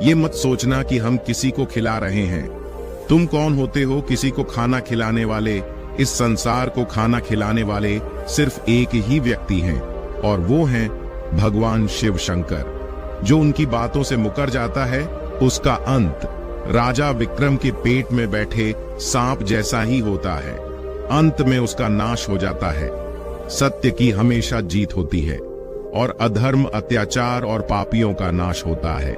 ये मत सोचना कि हम किसी को खिला रहे हैं। तुम कौन होते हो किसी को खाना खिलाने वाले। इस संसार को खाना खिलाने वाले सिर्फ एक ही व्यक्ति हैं और वो हैं भगवान शिव शंकर। जो उनकी बातों से मुकर जाता है उसका अंत राजा विक्रम के पेट में बैठे सांप जैसा ही होता है। अंत में उसका नाश हो जाता है। सत्य की हमेशा जीत होती है और अधर्म, अत्याचार और पापियों का नाश होता है।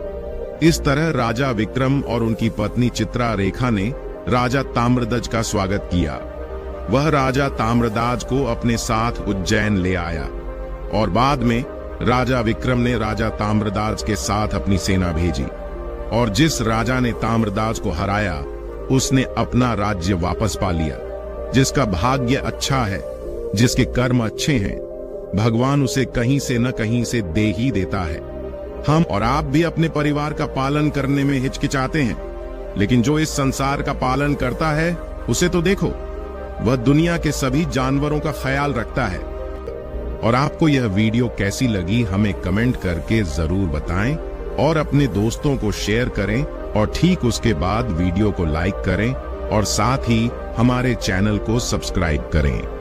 इस तरह राजा विक्रम और उनकी पत्नी चित्रलेखा ने राजा ताम्रध्वज का स्वागत किया। वह राजा ताम्रध्वज को अपने साथ उज्जैन ले आया और बाद में राजा विक्रम ने राजा ताम्रध्वज के साथ अपनी सेना भेजी और जिस राजा ने ताम्रध्वज को हराया उसने अपना राज्य वापस पा लिया। जिसका भाग्य अच्छा है, जिसके कर्म अच्छे हैं, भगवान उसे कहीं से न कहीं से दे ही देता है। हम और आप भी अपने परिवार का पालन करने में हिचकिचाते हैं, लेकिन जो इस संसार का पालन करता है उसे तो देखो, वह दुनिया के सभी जानवरों का ख्याल रखता है। और आपको यह वीडियो कैसी लगी हमें कमेंट करके जरूर बताएं और अपने दोस्तों को शेयर करें और ठीक उसके बाद वीडियो को लाइक करें और साथ ही हमारे चैनल को सब्सक्राइब करें।